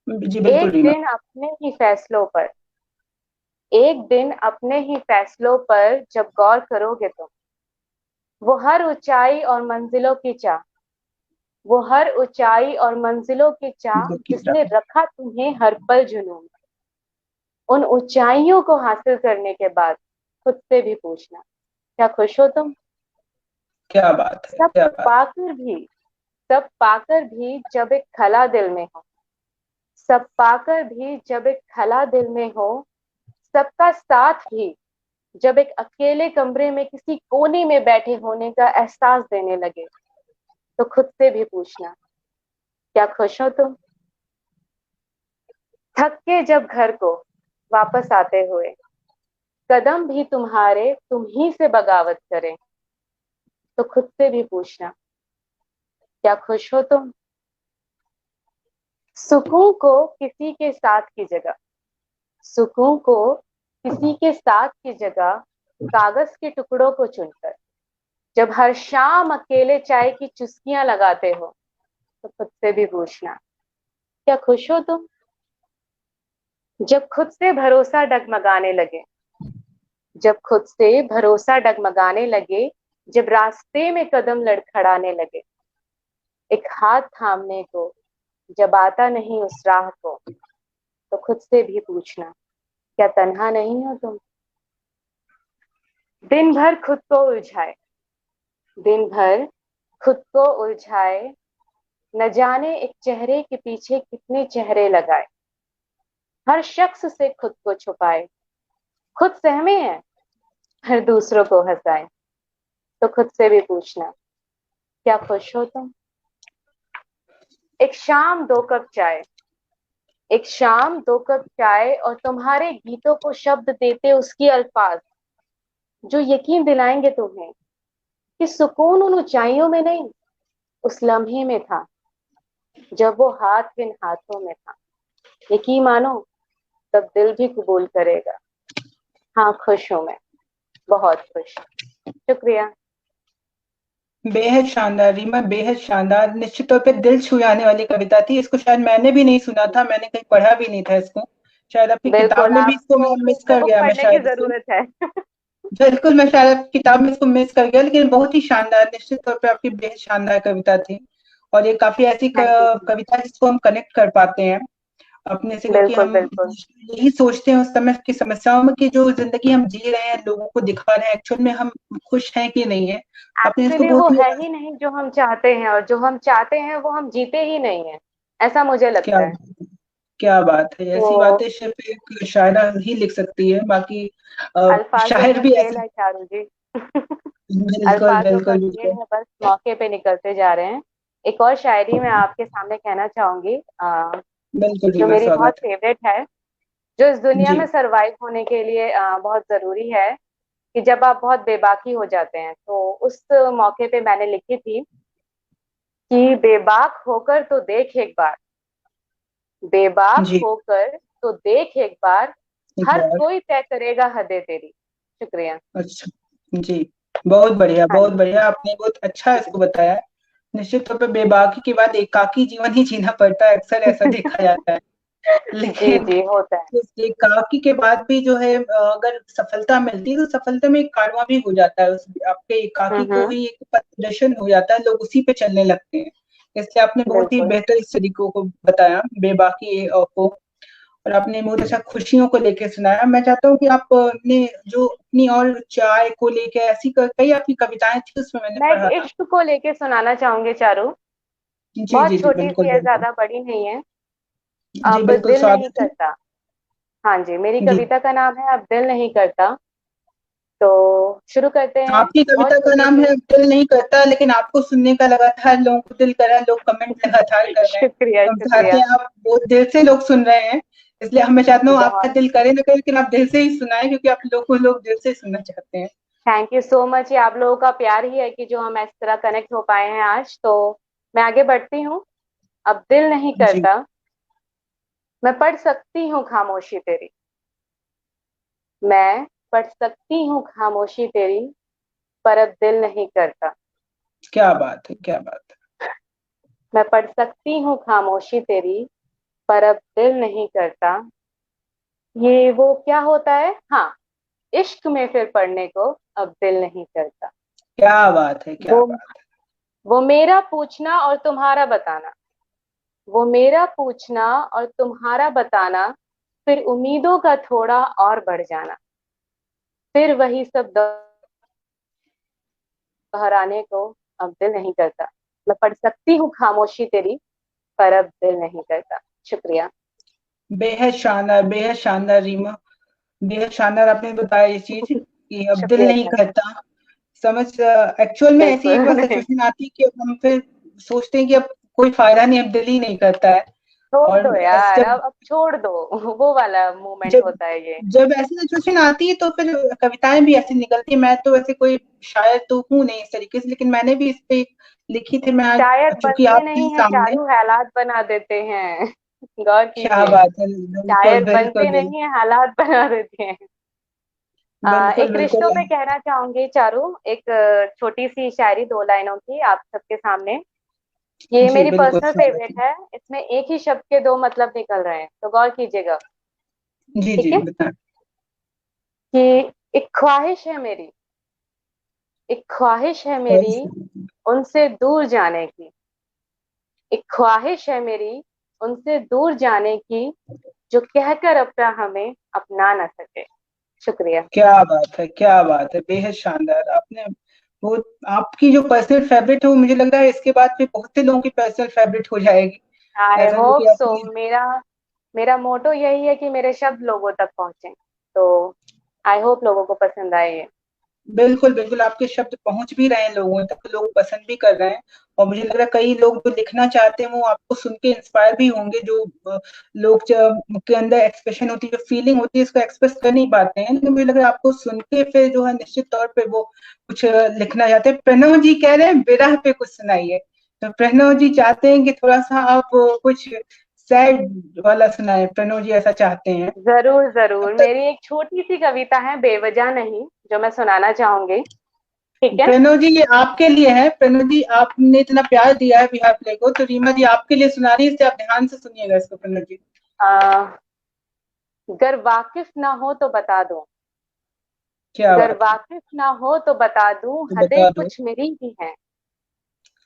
S2: जी, बिल्कुल
S1: एक
S2: रीमा।
S1: दिन अपने ही फैसलों पर, एक दिन अपने ही फैसलों पर जब गौर करोगे तुम, वो हर ऊंचाई और मंजिलों की चाह, वो हर ऊंचाई और मंजिलों की चाह
S2: बिल्कुल की
S1: जिसने
S2: तरह।
S1: रखा तुम्हें हर पल जुनून, उन ऊंचाइयों को हासिल करने के बाद खुद से भी पूछना, क्या खुश हो तुम।
S2: क्या बात है,
S1: सब
S2: क्या बात
S1: पाकर भी, सब पाकर भी जब एक खला दिल में हो, सब पाकर भी जब एक खला दिल में हो, सबका साथ भी जब एक अकेले कमरे में किसी कोने में बैठे होने का एहसास देने लगे, तो खुद से भी पूछना, क्या खुश हो तुम। थक के जब घर को वापस आते हुए, कदम भी तुम्हारे तुम ही से बगावत करें, तो खुद से भी पूछना, क्या खुश हो तुम। सुकून को किसी के साथ की जगह, सुकून को किसी के साथ की जगह कागज के टुकड़ों को चुनकर जब हर शाम अकेले चाय की चुस्कियां लगाते हो, तो खुद से भी पूछना, क्या खुश हो तुम। जब खुद से भरोसा डगमगाने लगे, जब खुद से भरोसा डगमगाने लगे, जब रास्ते में कदम लड़खड़ाने लगे, एक हाथ थामने को जब आता नहीं उस राह को, तो खुद से भी पूछना, क्या तन्हा नहीं हो तुम। दिन भर खुद को उलझाए, दिन भर खुद को उलझाए, न जाने एक चेहरे के पीछे कितने चेहरे लगाए, हर शख्स से खुद को छुपाए, खुद सहमे हैं हर दूसरों को हंसाए, तो खुद से भी पूछना, क्या खुश हो तुम। एक शाम दो कप चाय, एक शाम दो कप चाय और तुम्हारे गीतों को शब्द देते उसकी अल्फाज, जो यकीन दिलाएंगे तुम्हें कि सुकून उन ऊंचाइयों में नहीं, उस लम्हे में था जब वो हाथ इन हाथों में था। यकीन मानो तब दिल भी कबूल करेगा। हाँ, खुश हूं मैं, बहुत खुश। शुक्रिया।
S2: बेहद शानदार रीमा, बेहद शानदार। निश्चित तौर पे दिल छू जाने वाली कविता थी। इसको शायद मैंने भी नहीं सुना था, मैंने कहीं पढ़ा भी नहीं था इसको। शायद अपनी किताब
S1: बिल्कुल,
S2: में भी इसको
S1: आपको
S2: मैं
S1: फिर
S2: मिस
S1: से
S2: कर
S1: बुक
S2: गया मैं
S1: पढ़ने की
S2: शायद इसे।
S1: जरूरत है।
S2: बिल्कुल, मैं शायद किताब में इसको मिस कर गया, लेकिन बहुत ही शानदार, निश्चित तौर पे आपकी बेहद शानदार कविता थी। और ये काफी ऐसी
S1: थैंक यू जी।
S2: कविता है जिसको हम कनेक्ट कर पाते हैं अपने से, क्योंकि
S1: बिल्कुल
S2: हम
S1: बिल्कुल।
S2: यही सोचते हैं उस समय की समस्याओं में कि जो जिंदगी हम जी रहे हैं, लोगों को दिखा रहे हैं, एक्चुअल में हम खुश हैं कि नहीं है। आपने इसको
S1: एक्चुअली वो
S2: बहुत ही
S1: है ही नहीं जो हम चाहते हैं, और जो हम चाहते हैं वो हम जीते ही नहीं है, ऐसा मुझे
S2: क्या
S1: लगता है।
S2: क्या बात है, ऐसी
S1: तो
S2: बातें सिर्फ एक शायरा ही लिख सकती है, बाकी
S1: अल्फाजों
S2: शायर
S1: का
S2: भी
S1: खेल
S2: ऐसे।
S1: है चारू जी।
S2: बिल्कुल
S1: अल्फाजों का
S2: बिल्कुल
S1: खेल
S2: बिल्कुल।
S1: है, बस मौके पे निकलते जा रहे हैं। एक और शायरी मैं आपके सामने कहना चाहूंगी,
S2: बिल्कुल
S1: जो
S2: रीमा,
S1: मेरी बहुत
S2: स्वागत
S1: फेवरेट है, जो इस
S2: है
S1: दुनिया
S2: जी।
S1: में सरवाइव होने के लिए बहुत जरूरी है। कि जब आप बहुत बेबाकी हो जाते हैं, तो उस मौके पे मैंने लिखी थी कि बेबाक होकर तो देख एक बार, बेबाक
S2: जी,
S1: होकर तो देख एक बार,
S2: एक
S1: हर
S2: बार।
S1: कोई तय करेगा हदें तेरी। शुक्रिया।
S2: अच्छा, जी, बहुत बढ़िया,
S1: हाँ
S2: बहुत
S1: जी।
S2: बढ़िया, आपने बहुत अच्छा इसको बताया। निश्चित तौर पे बेबाकी के बाद एकाकी जीवन ही जीना पड़ता है, अक्सर ऐसा देखा जाता है।
S1: जी
S2: लेकिन
S1: जी, होता है।
S2: उस एकाकी के बाद भी जो है अगर सफलता मिलती है तो सफलता में एक कारवां भी हो जाता है, उस आपके एकाकी को
S1: हम्म।
S2: ही एक पथ प्रदर्शन हो जाता है, लोग उसी पे चलने लगते हैं। इसलिए आपने बहुत ही
S1: बिल्कुल।
S2: बेहतर इस तरीकों को बताया बेबाकी को, और आपने बहुत अच्छा खुशियों को लेके सुनाया। मैं चाहता हूँ कि आप ने जो अपनी और चाय को लेके ऐसी कई आपकी कविताएं थी, उसमें मैंने
S1: मैं एक
S2: पढ़ा था।
S1: इश्क को लेके सुनाना चाहूंगी चारू।
S2: जी
S1: बहुत
S2: जी जी,
S1: छोटी
S2: बिल्कुल
S1: सी है,
S2: बिल्कुल।
S1: ज्यादा बड़ी नहीं है।
S2: जी
S1: अब
S2: बिल्कुल,
S1: दिल नहीं
S2: स्वागत है।
S1: करता। हाँ जी, मेरी
S2: जी,
S1: कविता का नाम है अब दिल नहीं करता। तो शुरू करते हैं।
S2: आपकी
S1: बहुत
S2: कविता का
S1: छोटे
S2: नाम
S1: से।
S2: है दिल नहीं करता, लेकिन आपको सुनने का लगातार लोगों को दिल कर रहा है, लोग कमेंट लगातार कर रहे हैं।
S1: शुक्रिया
S2: हम चाहते
S1: शुक्रिया।
S2: हैं आप बहुत दिल से लोग सुन रहे हैं, इसलिए हम मैं चाहता हूँ आपका
S1: बहुत
S2: दिल करे ना करे, लेकिन आप दिल से ही सुनाएं, क्योंकि आप लोग को लोग दिल से सुनना चाहते हैं।
S1: Thank you so much. ये आप लोगों का प्यार ही है कि जो हम इस तरह कनेक्ट हो पाए हैं आज। तो मैं आगे बढ़ती हूँ। अब दिल नहीं
S2: जी,
S1: करता। मैं पढ़ सकती हूँ खामोशी तेरी। मैं पढ़ सकती हूँ खामोशी तेरी, पर अब दिल नहीं करता।
S2: क्या बात है, क्या बात
S1: मैं पढ़ सकती हूँ खामोशी तेरी, पर अब दिल नहीं करता। ये वो क्या होता है, हाँ, इश्क में फिर पढ़ने को अब दिल नहीं करता।
S2: क्या बात है, क्या
S1: वो
S2: बात
S1: वो मेरा पूछना और तुम्हारा बताना, वो मेरा पूछना और तुम्हारा बताना, फिर उम्मीदों का थोड़ा और बढ़ जाना, फिर वही सब दोहराने को अब दिल नहीं करता। मैं पढ़ सकती हूँ खामोशी तेरी, पर अब दिल नहीं करता। शुक्रिया।
S2: है। बेहद शानदार रीमा, बेहद शानदार आपने बताया ये चीज कि अब दिल
S1: शुक्रिया
S2: नहीं
S1: चारू।
S2: करता। समझ, एक्चुअल में ऐसी एक
S1: बिल्कुल
S2: बार
S1: नहीं।
S2: सिचुएशन आती है कि अब हम फिर सोचते हैं कि अब कोई फायदा नहीं, अब दिल ही नहीं करता है।
S1: छोड़ दो
S2: और
S1: यार,
S2: जब
S1: अब छोड़ दो। वो वाला मोमेंट
S2: जब
S1: होता है ये।
S2: जब ऐसी सिचुएशन आती है तो फिर कविताएं भी ऐसी निकलती है। मैं तो वैसे कोई शायर तो हूँ नहीं इस तरीके से, लेकिन मैंने भी इस पे लिखी थी। मैं आज
S1: शायर
S2: चूंकि
S1: बनते
S2: आपके
S1: नहीं है
S2: सामने।
S1: चारू, हालात बना देते हैं। गौर
S2: क्या
S1: कीजिए।
S2: बात है, बिल्कुल
S1: शायर
S2: बिल्कुल
S1: बनते
S2: बिल्कुल।
S1: नहीं है, हालात बना देते हैं।
S2: बिल्कुल
S1: एक रिश्तों
S2: बिल्कुल।
S1: पे कहना चाहूंगी चारू, एक छोटी सी शायरी, 2 लाइनों की आप सबके सामने। ये
S2: जी
S1: मेरी
S2: बिल्कुल,
S1: पर्सनल
S2: स्वागत
S1: फेवरेट
S2: है।
S1: है। इसमें एक ही शब्द के 2 मतलब निकल रहे हैं, तो गौर कीजिएगा।
S2: जी
S1: ठीक
S2: जी,
S1: है।
S2: बताएं।
S1: कि एक ख्वाहिश है मेरी, एक ख्वाहिश है मेरी
S2: ख्वाहिश
S1: उनसे दूर जाने की, एक ख्वाहिश है मेरी उनसे दूर जाने की, जो कहकर अपना हमें अपना न सके। शुक्रिया।
S2: क्या बात है, क्या बात है, बेहद शानदार। आपने वो, आपकी जो पर्सनल फेवरेट है वो मुझे लग रहा है इसके बाद फिर बहुत से लोगों की पर्सनल फेवरेट हो जाएगी,
S1: आई
S2: ऐसा
S1: होप
S2: क्योंकि
S1: सो।
S2: आपने।
S1: मेरा मेरा मोटो यही है कि मेरे शब्द लोगों तक पहुंचे। तो आई होप लोगों को पसंद आए ये।
S2: बिल्कुल बिल्कुल, आपके शब्द पहुंच भी रहे हैं लोगों तक, लोग पसंद भी कर रहे हैं। और मुझे लग रहा है कई लोग जो लिखना चाहते हैं वो आपको सुन के इंस्पायर भी होंगे, जो लोग के अंदर एक्सप्रेशन होती है, जो फीलिंग होती है, इसको एक्सप्रेस कर नहीं पाते हैं, लेकिन मुझे लग रहा है आपको सुन के फिर जो है निश्चित तौर पे वो कुछ लिखना चाहते हैं। प्रणव जी कह रहे हैं विरह पे कुछ सुनाइए, तो प्रणव जी चाहते हैं कि थोड़ा सा आप कुछ सैड वाला सुनाए, प्रणव जी ऐसा चाहते हैं।
S1: जरूर
S2: अब
S1: जरूर,
S2: तक
S1: मेरी एक छोटी सी कविता है, बेवजह नहीं, जो मैं सुनाना चाहूंगी। ठीक है।
S2: प्रणव जी ये आपके लिए है। प्रणव जी आपने इतना प्यार दिया है बिहार प्ले को, तो रीमा जी आपके लिए सुना रही है, इससे आप ध्यान से सुनिएगा इसको प्रणव जी।
S1: आ, गर वाकिफ ना हो तो बता दो,
S2: क्या
S1: गर
S2: बात है,
S1: वाकिफ ना हो तो बता दूं,
S2: तो
S1: हदें
S2: बता दो।
S1: कुछ मेरी भी हैं।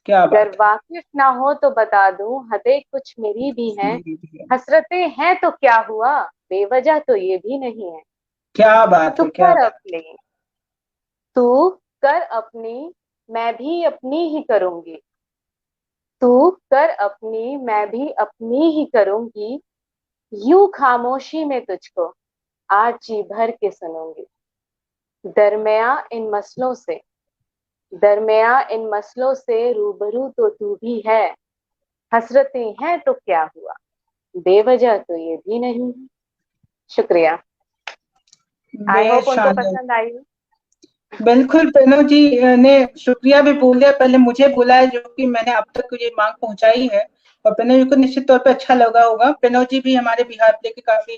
S2: क्या
S1: गर
S2: बात है।
S1: वाकिफ ना हो तो बता दूं, हदें कुछ मेरी भी हैं।
S2: मेरी भी है।
S1: हसरतें हैं तो क्या हुआ, बेवजह तो ये भी नहीं है।
S2: क्या बात
S1: तू
S2: है, क्या
S1: कर
S2: बात
S1: अपनी, तू कर अपनी, मैं भी अपनी ही करूंगी। तू कर अपनी, मैं भी अपनी ही करूंगी। यूं खामोशी में तुझको आज जी भर के सुनूंगी। दरमिया इन मसलों से, दरमिया इन मसलों से रूबरू तो तू भी है। हसरतें हैं तो क्या हुआ, बेवजह तो ये भी नहीं है। शुक्रिया। आई होप उनको
S2: बेशानदार।
S1: पसंद आई हो।
S2: बिल्कुल प्रणव जी ने शुक्रिया भी बोल दिया, पहले मुझे बोला है जो कि मैंने अब तक ये मांग पहुंचाई है। और प्रणव जी को निश्चित तौर पे अच्छा लगा होगा। प्रणव जी भी हमारे बिहार प्ले के काफी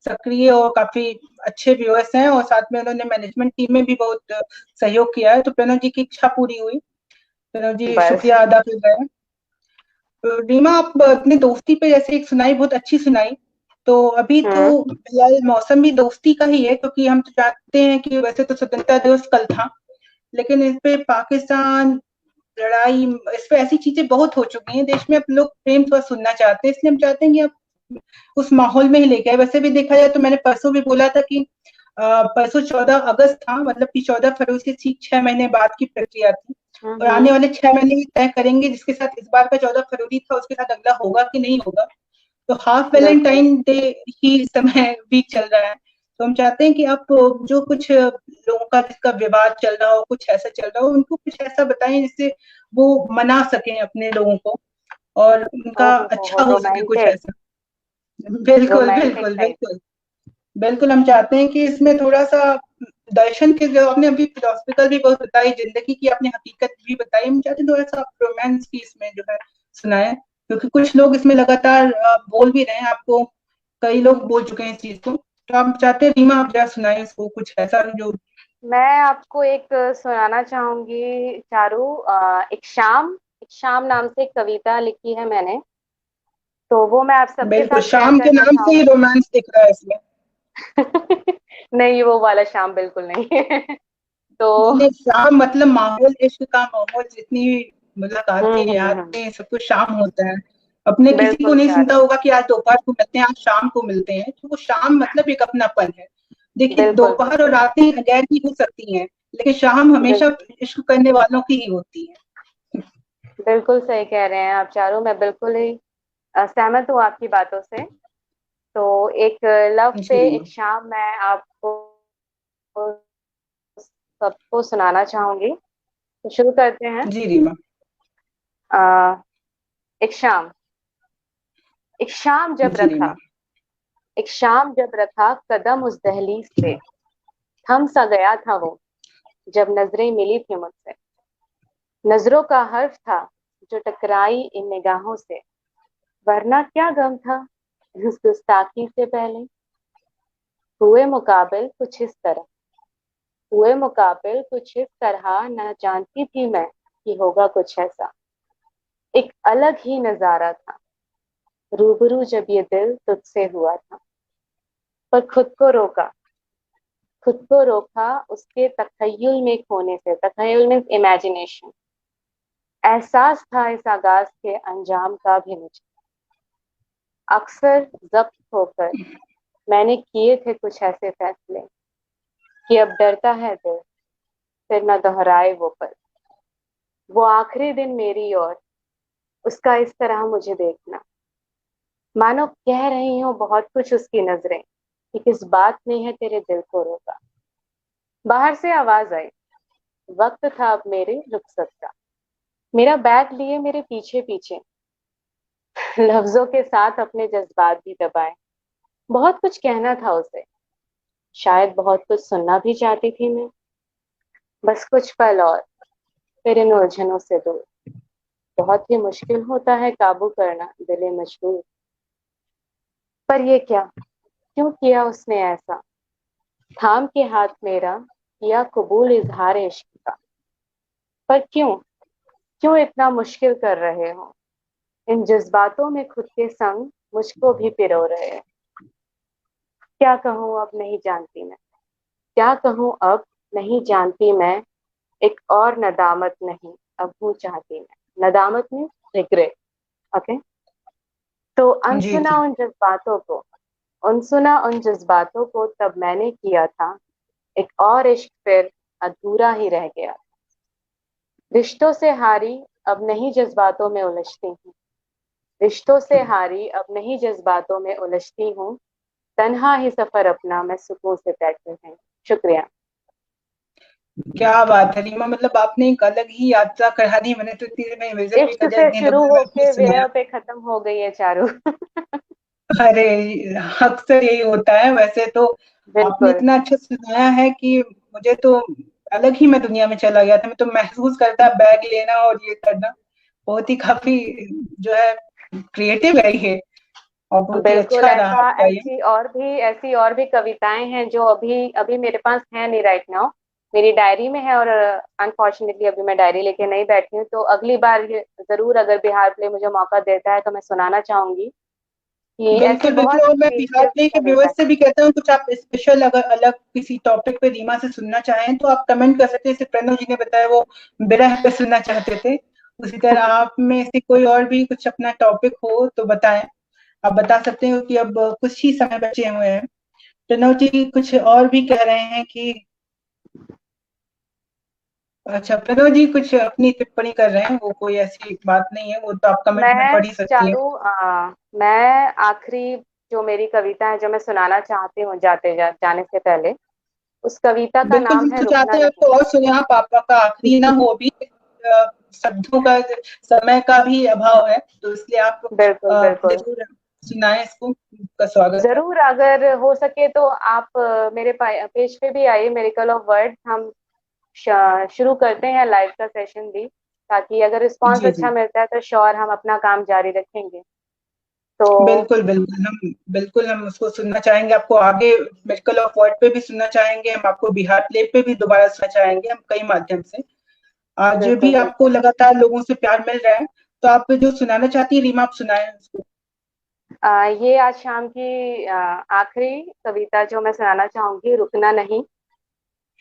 S2: सक्रिय और काफी अच्छे व्यूअर्स हैं, और साथ में उन्होंने मैनेजमेंट टीम में भी बहुत सहयोग किया है, तो प्रणव जी की इच्छा पूरी हुई। प्रणव जी
S1: बस।
S2: शुक्रिया अदा कर रहे हैं। तो रीमा आप अपनी दोस्ती पे जैसे एक सुनाई, बहुत अच्छी सुनाई। तो अभी तो
S1: हम्म।
S2: फिलहाल मौसम भी दोस्ती का ही है, क्योंकि हम तो जानते हैं कि वैसे तो स्वतंत्रता दिवस कल था, लेकिन इस पे पाकिस्तान लड़ाई, इस पे ऐसी चीजें बहुत हो चुकी हैं देश में। अब लोग प्रेम थोड़ा सुनना चाहते हैं, इसलिए हम चाहते हैं कि आप उस माहौल में ही लेके आए। वैसे भी देखा जाए तो मैंने परसों भी बोला था कि परसों 14 अगस्त था, मतलब कि 14 फरवरी से ठीक 6 महीने बाद की प्रक्रिया थी। और आने
S1: हम्म।
S2: वाले 6 महीने ही तय करेंगे जिसके साथ इस बार का 14 फरवरी था उसके साथ अगला होगा कि नहीं होगा। तो हाफ
S1: बिल्कुल।
S2: वैलेंटाइन डे ही इस समय वीक चल रहा है। तो हम चाहते हैं कि आप जो कुछ लोगों का जिसका विवाद चल रहा हो, कुछ ऐसा चल रहा हो, उनको कुछ ऐसा बताएं जिससे वो मना सकें अपने लोगों को, और उनका
S1: ओहो,
S2: अच्छा हो सके कुछ
S1: रोमांटिक।
S2: ऐसा। बिल्कुल
S1: रोमांटिक
S2: बिल्कुल
S1: टाइप।
S2: बिल्कुल। बिल्कुल हम चाहते हैं कि इसमें थोड़ा सा दर्शन के, जो आपने अभी फिलोसफिकल भी बहुत बताई, जिंदगी की आपने हकीकत भी बताई, हम चाहते हैं थोड़ा सा रोमांस भी इसमें जो है सुनाए, क्योंकि कुछ लोग इसमें लगातार बोल भी रहे हैं। आपको कई लोग बोल चुके हैं इस चीज को, तो आप चाहते हैं रीमा आप जरा सुनाए इसको कुछ ऐसा जो।
S1: मैं आपको एक सुनाना चाहूंगी चारू। एक शाम नाम से एक कविता लिखी है मैंने, तो वो मैं आप सबके
S2: बिल्कुल
S1: साथ शेयर
S2: शाम के
S1: करना
S2: नाम से ही
S1: चाहूंगी।
S2: रोमांस दिख रहा है इसमें।
S1: नहीं, वो वाला शाम बिल्कुल नहीं है। तो
S2: नहीं नहीं, शाम मतलब माहौल, इश्क का माहौल, जितनी मुलाकातें
S1: हम्म।
S2: यादें सब कुछ शाम होता है। अपने किसी को
S1: बिल्कुल
S2: नहीं सुनता
S1: चारू।
S2: होगा कि आज दोपहर को मिलते हैं, आज शाम को मिलते हैं, तो वो शाम मतलब एक अपनापन है। देखिए
S1: बिल्कुल
S2: दोपहर और
S1: बिल्कुल।
S2: रातें गैर की हो सकती हैं, लेकिन शाम हमेशा
S1: बिल्कुल
S2: इश्क करने वालों की ही होती है।
S1: बिल्कुल सही कह रहे हैं आप चारू, मैं बिल्कुल ही सहमत हूँ आपकी बातों से। तो एक लव
S2: जी
S1: पे
S2: रीमा।
S1: एक शाम मैं आपको सबको सुनाना चाहूंगी। तो शुरू करते हैं।
S2: जी रीमा।
S1: आ, एक शाम, एक शाम जब
S2: जी
S1: रखा,
S2: रीमा।
S1: एक शाम जब रखा कदम उस दहलीज पे, थम सा गया था वो जब नजरें मिली थी मुझसे। नजरों का हर्फ था जो टकराई इन निगाहों से, वरना क्या गम था इस गुस्ताखी से पहले। हुए मुकाबिल कुछ इस तरह, हुए मुकाबिल कुछ इस तरह, न जानती थी मैं कि होगा कुछ ऐसा। एक अलग ही नजारा था रूबरू जब ये दिल तुझसे हुआ था। पर खुद को रोका, खुद को रोका उसके तखय्युल में खोने से। तखय्युल मीन्स इमेजिनेशन। एहसास था इस आगाज के अंजाम का भी मुझे। अक्सर जब्त होकर मैंने किए थे कुछ ऐसे फैसले कि अब डरता है दिल फिर न दोहराए वो पल। वो आखिरी दिन मेरी और उसका इस तरह मुझे देखना, मानो कह रही हूँ बहुत कुछ उसकी नजरें कि किस बात ने है तेरे दिल को रोका। बाहर से आवाज आई, वक्त था अब मेरे रुखसत का। मेरा बैग लिए मेरे पीछे पीछे, लफ्जों के साथ अपने जज्बात भी दबाए। बहुत कुछ कहना था उसे, शायद बहुत कुछ सुनना भी चाहती थी मैं। बस कुछ पल और फिर इन उलझनों से दूर। बहुत ही मुश्किल होता है काबू करना दिले मजबूर। पर ये क्या, क्यों किया उसने ऐसा, थाम के हाथ मेरा किया कबूल इजहार इश्क का। पर क्यों, क्यों इतना मुश्किल कर रहे हो, इन जज्बातों में खुद के संग मुझको भी पिरो रहे हो। क्या कहूँ अब नहीं जानती मैं, क्या कहूँ अब नहीं जानती मैं, एक और नदामत नहीं अब हूँ चाहती मैं। नदामत में रिग्रेट। ओके। तो
S2: जी
S1: अनसुना
S2: जी।
S1: उन जज्बातों को, अनसुना उन जज्बातों को तब मैंने किया था, एक और इश्क फिर अधूरा ही रह गया। रिश्तों से हारी अब नहीं जज्बातों में उलझती हूँ, रिश्तों से हारी अब नहीं जज्बातों में उलझती हूँ, तन्हा ही सफर अपना मैं सुकून से तय कर रही हूँ। शुक्रिया।
S2: क्या बात है रीमा, मतलब आपने एक अलग ही यात्रा करा दी। मैंने तो इतनी देर में इमेजिन भी
S1: इश्क
S2: कर लिया,
S1: से
S2: इतने
S1: शुरू
S2: लोगों ने आपको
S1: होके
S2: सुनाया।
S1: विरह पे खत्म हो गई है चारू।
S2: अरे, अक्सर यही होता है वैसे तो। आपने
S1: बिल्कुल।
S2: इतना अच्छा सुनाया है कि मुझे तो अलग ही मैं दुनिया में चला गया था। मैं तो महसूस करता बैग लेना और ये करना बहुत ही काफी जो है क्रिएटिव है ये, और बहुत ही
S1: बिल्कुल
S2: अच्छा रहा
S1: ऐसा,
S2: आपका ये।
S1: ऐसी और भी कविताएं हैं जो अभी अभी मेरे पास है नहीं राइट नाउ, मेरी डायरी में है, और अनफॉर्चुनेटली अभी मैं डायरी लेके नहीं बैठी हूँ। तो अगली बार ये जरूर, अगर बिहार प्ले मुझे मौका देता है तो मैं सुनाना चाहूंगी कि ऐसी
S2: बिल्कुल बिल्कुल,
S1: बहुत
S2: और मैं बिहार
S1: क्रिएटिव
S2: प्ले के
S1: कविता
S2: व्यूअर्स से भी कहता हूँ, कुछ आप स्पेशल अगर अलग किसी टॉपिक पे रीमा से सुनना चाहें तो आप कमेंट कर सकते हैं। जैसे प्रणव जी ने बताया वो बिरह पे सुनना चाहते थे, उसी तरह
S1: है।
S2: आप में से कोई और भी कुछ अपना टॉपिक हो तो बताएं। आप बता सकते हो कि अब कुछ ही समय बचे हुए हैं। प्रणव जी कुछ और भी कह रहे हैं कि अच्छा, प्रणव जी कुछ अपनी टिप्पणी कर रहे हैं, वो कोई ऐसी बात नहीं है, वो तो आप कमेंट में
S1: मैं
S2: पढ़ ही सकती हैं।
S1: चारू, मैं आखिरी जो मेरी कविता है जो मैं सुनाना चाहती हूँ जाने से पहले, उस कविता का
S2: बिल्कुल,
S1: नाम
S2: हम
S1: है
S2: तो चाहते
S1: रुकना
S2: हैं
S1: नहीं।
S2: आपको और सुने, आप आपका आखिरी ना हो अभी। शब्दों का, समय का भी अभाव है, तो इसलिए आप
S1: बिल्कुल बिल्कुल।
S2: जरूर सुनाएं इसको। का स्वागत है।
S1: जरूर, अगर हो सके तो आप मेरे पेज पे भी आइए, मेरिकल ऑफ वर्ड। हम शुरू करते हैं लाइव का सेशन भी, ताकि अगर रिस्पांस
S2: जी
S1: अच्छा
S2: जी।
S1: मिलता है तो श्योर हम अपना काम जारी रखेंगे। तो
S2: बिल्कुल बिल्कुल, हम उसको सुनना चाहेंगे, आपको आगे मेडिकल ऑफ वर्ड पे भी सुनना चाहेंगे, हम आपको बिहार प्ले पे भी दोबारा सुनना चाहेंगे, हम कई माध्यम से। आज
S1: बिल्कुल
S2: भी आपको
S1: बिल्कुल।
S2: लगातार लोगों से प्यार मिल रहा है, तो आप जो सुनाना चाहती है रीमा, आप सुनाएं उसको।
S1: ये आज शाम की आखिरी कविता जो मैं सुनाना चाहूंगी, रुकना नहीं।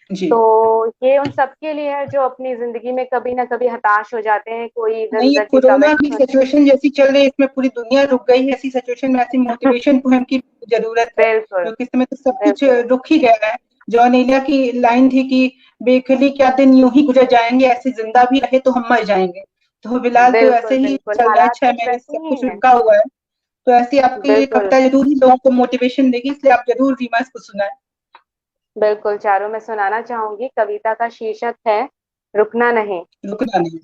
S2: जी।
S1: तो ये उन सबके लिए है जो अपनी जिंदगी में कभी ना कभी हताश हो जाते हैं, कोई इधर
S2: नहीं, ये
S1: उधर के
S2: कोरोना
S1: कमेंट
S2: की
S1: सुन।
S2: सिचुएशन जैसी चल रही है, इसमें पूरी दुनिया रुक गई है। ऐसी सिचुएशन में ऐसी मोटिवेशन पोएम की जरूरत है,
S1: बिल्कुल
S2: क्योंकि इस समय तो सब कुछ
S1: बिल्कुल
S2: रुक ही गया है। जॉन एलिया की लाइन थी कि बेखली क्या दिन यूं ही गुजर जाएंगे, ऐसे जिंदा भी रहे तो हम मर जाएंगे। तो फिलहाल तो
S1: बिल्कुल।
S2: ऐसे ही
S1: बिल्कुल
S2: चल रहा है,
S1: हालात
S2: 6 महीने से
S1: कुछ वैसे
S2: सब
S1: ही
S2: कुछ
S1: हैं।
S2: रुका हुआ है। तो ऐसी आपकी ये
S1: बिल्कुल
S2: कविता जरूर ही लोगों को मोटिवेशन देगी, इसलिए आप जरूर रीमा इसको सुनाएं।
S1: बिल्कुल चारों मैं सुनाना चाहूंगी। कविता का शीर्षक है रुकना नहीं।
S2: रुकना नहीं।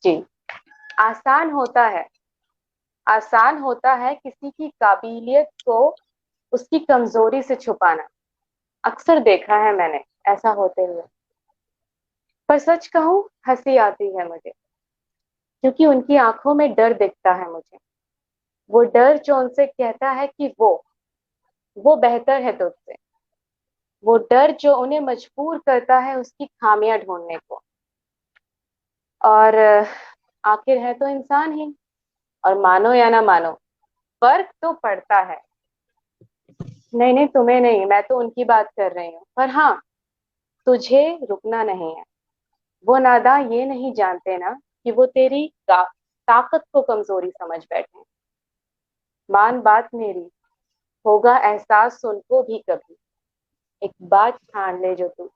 S1: जी। आसान होता है, आसान होता है किसी की काबिलियत को उसकी कमजोरी से छुपाना। अक्सर देखा है मैंने ऐसा होते हुए। पर सच कहूं, हंसी आती है मुझे, क्योंकि उनकी आंखों में डर दिखता है मुझे। वो डर जो उनसे कहता है कि वो बेहतर है तुझसे। वो डर जो उन्हें मजबूर करता है उसकी खामियां ढूंढने को। और आखिर है तो इंसान ही, और मानो या ना मानो, फर्क तो पड़ता है। नहीं नहीं, तुम्हें नहीं, मैं तो उनकी बात कर रही हूँ। पर हाँ, तुझे रुकना नहीं है। वो नादां ये नहीं जानते ना कि वो तेरी ताकत को कमजोरी समझ बैठे। मान बात मेरी, होगा एहसास उनको भी कभी। एक बात ठान ले जो तू,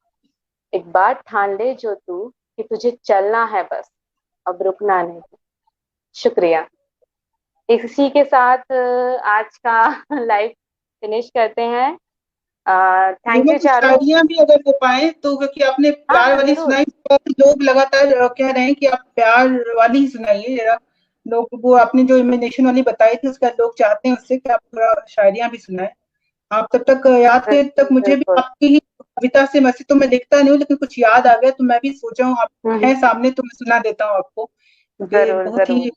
S1: एक बात ठान ले जो तू, कि तुझे चलना है बस, अब रुकना नहीं। शुक्रिया। इसी के साथ आज का लाइव फिनिश करते हैं। थैंक
S2: रीमा
S1: यू
S2: की
S1: चारू।
S2: शायरियां भी अगर हो पाए तो, क्योंकि आपने
S1: हाँ
S2: प्यार
S1: हाँ
S2: वाली
S1: जरूर।
S2: सुनाई, तो लोग लगातार कह रहे हैं कि आप प्यार वाली ही सुनाइए जरा। लोग, वो आपने जो इमेजिनेशन वाली बताई थी उसका लोग चाहते हैं उससे कि आप थोड़ा शायरियां भी सुनाएं। आप तब तक याद थे तक
S1: बिल्कुल
S2: मुझे भी
S1: बिल्कुल।
S2: आपकी ही कविता से, वैसे तो मैं लिखता नहीं हूँ लेकिन कुछ याद आ गया, तो मैं भी सोचा हूँ आप
S1: हम्म।
S2: हैं सामने तो मैं सुना देता हूँ आपको। ये
S1: जरूर
S2: बहुत
S1: जरूर।
S2: ही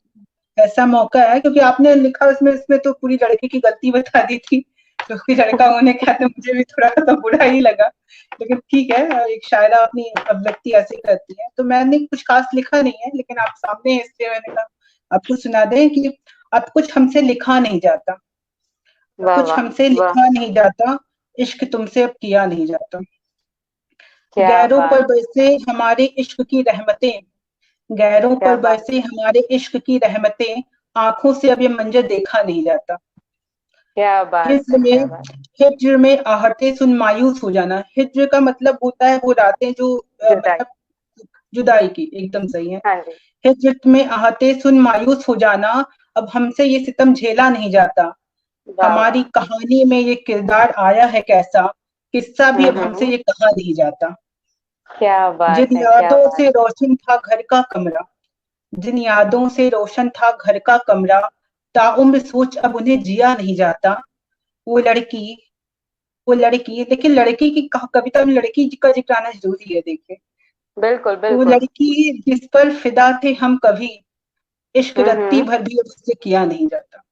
S2: ऐसा मौका है, क्योंकि आपने लिखा उसमें इसमें तो पूरी लड़के की गलती बता दी थी, क्योंकि लड़का होने के नाते मुझे भी थोड़ा सा बुरा ही लगा। लेकिन ठीक है, एक शायरा अपनी अभिव्यक्ति ऐसे करती है, तो मैंने कुछ खास लिखा नहीं है, लेकिन आप सामने हैं इसलिए मैंने कहा आपको सुना दें कि अब कुछ हमसे लिखा नहीं जाता, अब
S1: वाह
S2: कुछ
S1: वाह
S2: हमसे
S1: वाह।
S2: लिखा नहीं जाता, इश्क तुमसे अब किया नहीं जाता।
S1: क्या
S2: गैरों पर
S1: बात।
S2: बरसे हमारे इश्क की रहमतें, गैरों
S1: क्या
S2: पर
S1: बात।
S2: बरसे हमारे इश्क की रहमतें, आंखों से अब ये मंजर देखा नहीं जाता।
S1: क्या बात
S2: हिज्र
S1: है। क्या
S2: में
S1: बात।
S2: हिज्र में आहटे सुन मायूस हो जाना। हिज्र का मतलब होता है वो रातें जो
S1: जुदाई।
S2: मतलब जुदाई की, एकदम सही है।
S1: हाँ जी।
S2: हिज्र में आहटे सुन मायूस हो जाना, अब हमसे ये सितम झेला नहीं जाता।
S1: वाह
S2: हमारी
S1: वाह।
S2: कहानी में ये किरदार आया है कैसा, किस्सा भी अब हमसे
S1: हम्म।
S2: ये कहा नहीं जाता।
S1: क्या बात
S2: जिन
S1: है। क्या
S2: यादों
S1: बात।
S2: से रोशन था घर का कमरा, जिन यादों से रोशन था घर का कमरा, ताउम्र सोच अब उन्हें जिया नहीं जाता। वो लड़की वो लड़की, देखिए लड़की की कविता में लड़की का जिक्र आना जरूरी है। देखिए
S1: बिल्कुल
S2: वो
S1: बिल्कुल।
S2: लड़की जिस पर फिदा थे हम कभी, इश्क रत्ती
S1: हम्म।
S2: भर भी अब उससे किया नहीं जाता।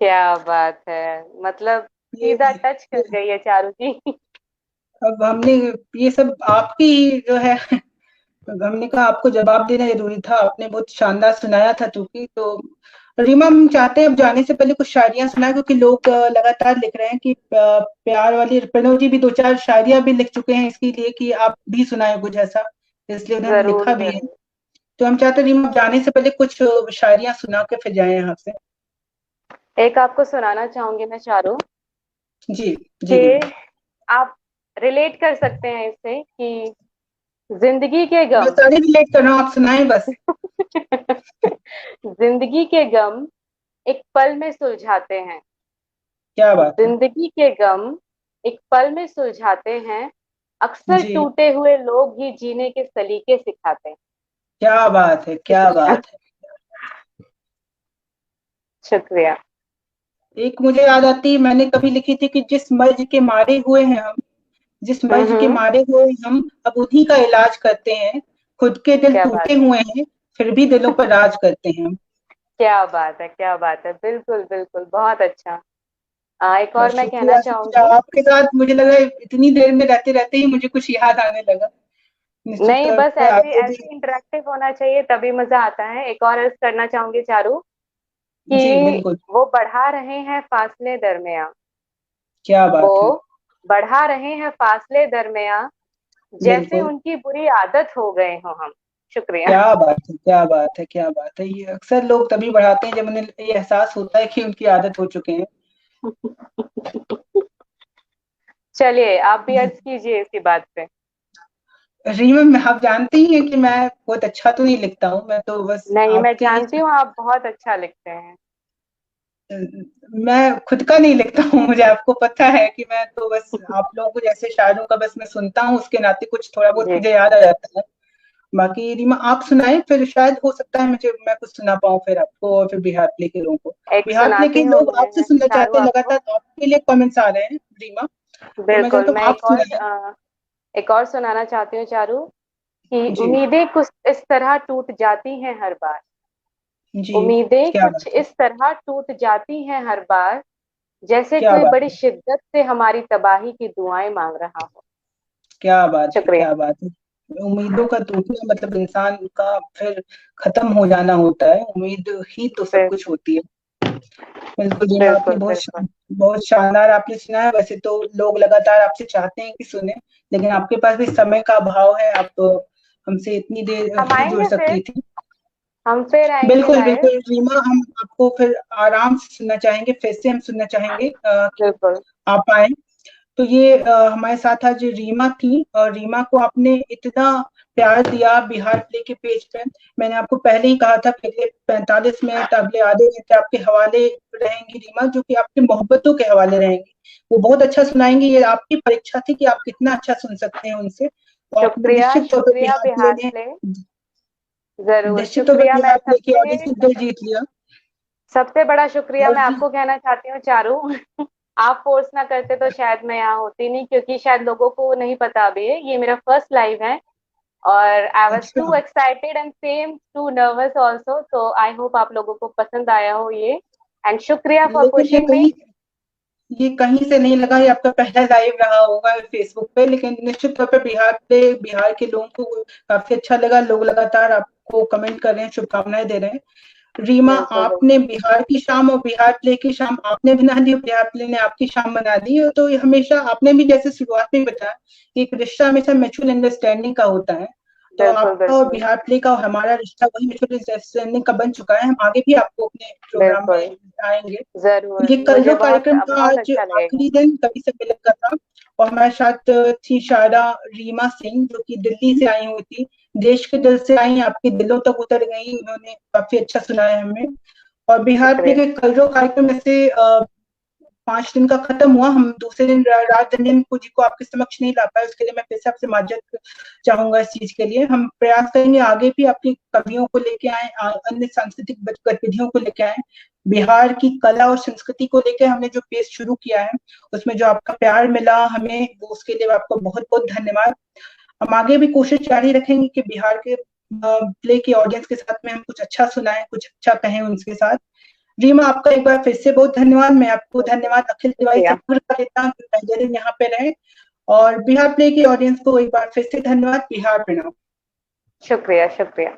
S1: क्या बात है। मतलब
S2: ये,
S1: सीधा टच
S2: ये
S1: कर गई है चारू जी।
S2: अब हमने ये सब आपकी जो है, हमने कहा आपको जवाब देना जरूरी था, आपने बहुत शानदार सुनाया था। चूंकि तो रीमा, हम चाहते हैं अब जाने से पहले कुछ शायरियां सुनाए, क्योंकि लोग लगातार लिख रहे हैं कि प्यार वाली, प्रणव जी भी दो चार शायरियां भी लिख चुके हैं इसके लिए कि आप भी सुनाए कुछ ऐसा, इसलिए उन्होंने
S1: जरूर
S2: लिखा भी है।
S1: जरूर।
S2: तो हम चाहते हैं रीमा, अब जाने से पहले कुछ शायरियां सुना के फिर जाए यहाँ से।
S1: एक आपको सुनाना चाहूंगी मैं चारू,
S2: जी जी रीमा।
S1: कि आप रिलेट कर सकते हैं इससे कि जिंदगी के
S2: मैं
S1: गम।
S2: सारी रिलेट कर रहा हूँ, आप सुनाए बस।
S1: जिंदगी के गम एक पल में सुलझाते हैं।
S2: क्या बात है।
S1: जिंदगी के गम एक पल में सुलझाते हैं। अक्सर
S2: जी,
S1: टूटे हुए लोग ही जीने के सलीके सिखाते हैं।
S2: क्या बात है, क्या
S1: शुक्रिया।
S2: बात है।
S1: शुक्रिया।
S2: एक मुझे याद आती है, मैंने कभी लिखी थी कि जिस मर्ज के मारे हुए हैं हम, जिस मर्ज के
S1: हम्म।
S2: मारे हुए हम अब उन्हीं का इलाज करते हैं। खुद के दिल
S1: क्या बात
S2: टूटे
S1: है।
S2: हुए हैं, फिर भी दिलों पर राज करते हैं हम।
S1: क्या बात है। क्या बात है। बिल्कुल बिल्कुल बहुत अच्छा। एक और मैं कहना
S2: शुक्रिया शुक्रिया,
S1: चाहूंगी।
S2: आपके साथ मुझे लगा इतनी देर में रहते रहते ही मुझे कुछ याद आने लगा। निश्चित
S1: नहीं,
S2: तौर
S1: बस
S2: पे
S1: ऐसे
S2: आगे भी।
S1: ऐसे इंटरेक्टिव होना चाहिए तभी मजा आता है। एक और अर्ज करना चाहूंगी चारू,
S2: जी
S1: कि
S2: बिल्कुल।
S1: वो बढ़ा रहे हैं फासले दरमियां।
S2: क्या
S1: वो
S2: बात है।
S1: बढ़ा रहे हैं फासले दरमियां, जैसे
S2: बिल्कुल।
S1: उनकी बुरी आदत हो गए हो हम। शुक्रिया।
S2: क्या बात है, क्या बात है, क्या बात है। ये अक्सर लोग तभी बढ़ाते हैं जब उन्हें ये एहसास होता है कि उनकी आदत हो चुके हैं।
S1: चलिए आप भी अर्ज कीजिए इसी बात पे।
S2: रीमा, आप जानती ही हैं कि मैं बहुत अच्छा तो नहीं लिखता हूँ, मैं तो बस
S1: नहीं, मैं
S2: आपकी,
S1: जानती हूँ आप बहुत अच्छा लिखते हैं।
S2: मैं खुद का नहीं लिखता हूँ, मुझे आपको पता है कि मैं तो बस आप लोगों को जैसे शायरों का बस मैं सुनता हूँ, उसके नाते कुछ थोड़ा बहुत
S1: जी।
S2: मुझे याद आ जाता है। बाकी रीमा आप सुनाए, फिर शायद हो सकता है मुझे मैं कुछ सुना पाऊँ फिर आपको और फिर बिहार प्ले के लोगों को।
S1: एक
S2: बिहार प्ले
S1: सुनाती
S2: के
S1: हूँ
S2: लोग आपसे
S1: मैं
S2: सुनना
S1: चारू
S2: चाहते हैं,
S1: आपको।
S2: लगातार आपके लिए कमेंट्स आ रहे हैं रीमा। तो मैं
S1: बिल्कुल,
S2: चाहता हूँ
S1: मैं
S2: आप सुनाए।
S1: एक और सुनाना चाहती हूँ चारू, कि
S2: जी
S1: उम्मीदें कुछ इस तरह टूट जाती हैं हर बार।
S2: जी।
S1: उम्मीदें
S2: क्या
S1: कुछ
S2: बात है,
S1: इस तरह टूट जाती हैं हर बार, जैसे
S2: क्या
S1: कोई
S2: बात
S1: बड़ी
S2: है,
S1: शिद्दत से हमारी तबाही की दुआएं मांग रहा हो।
S2: क्या बात है,
S1: शुक्रिया।
S2: क्या बात है। उम्मीदों का टूटना मतलब इंसान का फिर खत्म हो जाना होता है, उम्मीद ही तो सब
S1: बिल-
S2: कुछ होती है। बिल्कुल जी, आपने
S1: बिल्कुल बिल्कुल।
S2: बहुत शानदार आपने सुनाया। वैसे तो लोग लगातार आपसे चाहते हैं कि सुने, लेकिन आपके पास भी समय का अभाव है, आप हमसे इतनी देर
S1: हम
S2: नहीं जुड़
S1: आएंगे
S2: सकती
S1: फिर।
S2: थी।
S1: हम फिर आएंगे
S2: बिल्कुल
S1: लाइव।
S2: बिल्कुल रीमा, हम आपको फिर आराम से सुनना चाहेंगे, फिर से हम सुनना चाहेंगे कि
S1: बिल्कुल।
S2: आप आए। तो ये हमारे साथ आज रीमा थी, और रीमा को आपने इतना प्यार दिया बिहार प्ले के पेज पे। मैंने आपको पहले ही कहा था कि अगले 45 मिनट, अगले आधे घंटे आपके हवाले रहेंगी रीमा, जो कि आपकी मोहब्बतों के हवाले रहेंगी। वो बहुत अच्छा सुनाएंगी, ये आपकी परीक्षा थी कि आप कितना अच्छा सुन सकते हैं उनसे। तो आपने
S1: शुक्रिया
S2: निश्चित तौर पर
S1: शुक्रिया
S2: बिहार प्ले
S1: बिहार
S2: ने,
S1: प्ले। जरूर
S2: निश्चित तौर पर
S1: शुक्रिया। मैं
S2: बिहार प्ले की
S1: सबसे
S2: ऑडियंस दिल जीत लिया।
S1: सबसे बड़ा शुक्रिया
S2: और
S1: मैं आपको कहना चाहती हूँ चारू। आप फोर्स ना करते तो शायद मैं यहाँ होती नहीं, क्योंकि शायद लोगों को नहीं पता अभी है, ये मेरा फर्स्ट लाइव है। और आई वॉज
S2: अच्छा,
S1: too excited and same too nervous also, तो आई होप आप लोगों को पसंद आया हो ये। एंड शुक्रिया फॉर
S2: लेकिन
S1: पुशिंग मी।
S2: ये कहीं से नहीं लगा, ये आपका पहला लाइव रहा होगा फेसबुक पे, लेकिन निश्चित तौर पे बिहार के लोगों को काफी अच्छा लगा। लोग लगातार आपको कमेंट कर रहे हैं, शुभकामनाएं दे रहे हैं। रीमा,
S1: बिल्कुल बिल्कुल।
S2: आपने बिहार की शाम और बिहार प्ले की शाम आपने बना दी, बिहार प्ले ने आपकी शाम बना दी। तो ये हमेशा आपने भी जैसे शुरुआत में बताया कि एक रिश्ता हमेशा म्यूचुअल अंडरस्टैंडिंग का होता है। तो
S1: बिल्कुल
S2: आपका और
S1: बिल्कुल।
S2: बिहार प्ले का और हमारा रिश्ता वही म्यूचुअल अंडरस्टैंडिंग का बन चुका है। हम आगे भी आपको अपने प्रोग्राम
S1: बिल्कुल
S2: में आएंगे।
S1: जरूर,
S2: ये कल
S1: मुझे
S2: जो
S1: बहुत
S2: कार्यक्रम था
S1: बहुत
S2: आज
S1: अच्छा लगेगा।
S2: आखिरी दिन कवि सम्मेलन का था, और हमारे साथ थी शायरा रीमा सिंह, जो कि दिल्ली से आई हुई थी। देश के दिल से आई, आपके दिलों तक उतर गई। उन्होंने काफी अच्छा सुनाया हमें। और बिहार प्ले
S1: शुक्रिया।
S2: के कल जो कार्यक्रम ऐसे 5 दिन का खत्म हुआ, हम दूसरे दिन राज रंजन को जी को आपके समक्ष नहीं ला पाए, उसके लिए मैं फिर से आपसे माजरत चाहूंगा इस चीज के लिए। हम प्रयास करेंगे आगे भी आपकी कवियों को लेके आए, अन्य सांस्कृतिक गतिविधियों को लेके आए। बिहार की कला और संस्कृति को लेकर हमने जो पेज शुरू किया है, उसमें जो आपका प्यार मिला हमें, वो उसके लिए आपको बहुत बहुत धन्यवाद। हम आगे भी कोशिश जारी रखेंगे कि बिहार के प्ले की ऑडियंस के साथ में हम कुछ अच्छा सुनाएं, कुछ अच्छा कहें उनके साथ। रीमा, आपका एक बार फिर से बहुत धन्यवाद। मैं आपको धन्यवाद अखिल तिवारी
S1: शुक्रिया
S2: समग्र का देता हूँ जो पहले दिन यहाँ पे रहे। और बिहार प्ले की ऑडियंस को एक बार फिर से धन्यवाद। बिहार प्रणाम।
S1: शुक्रिया। शुक्रिया।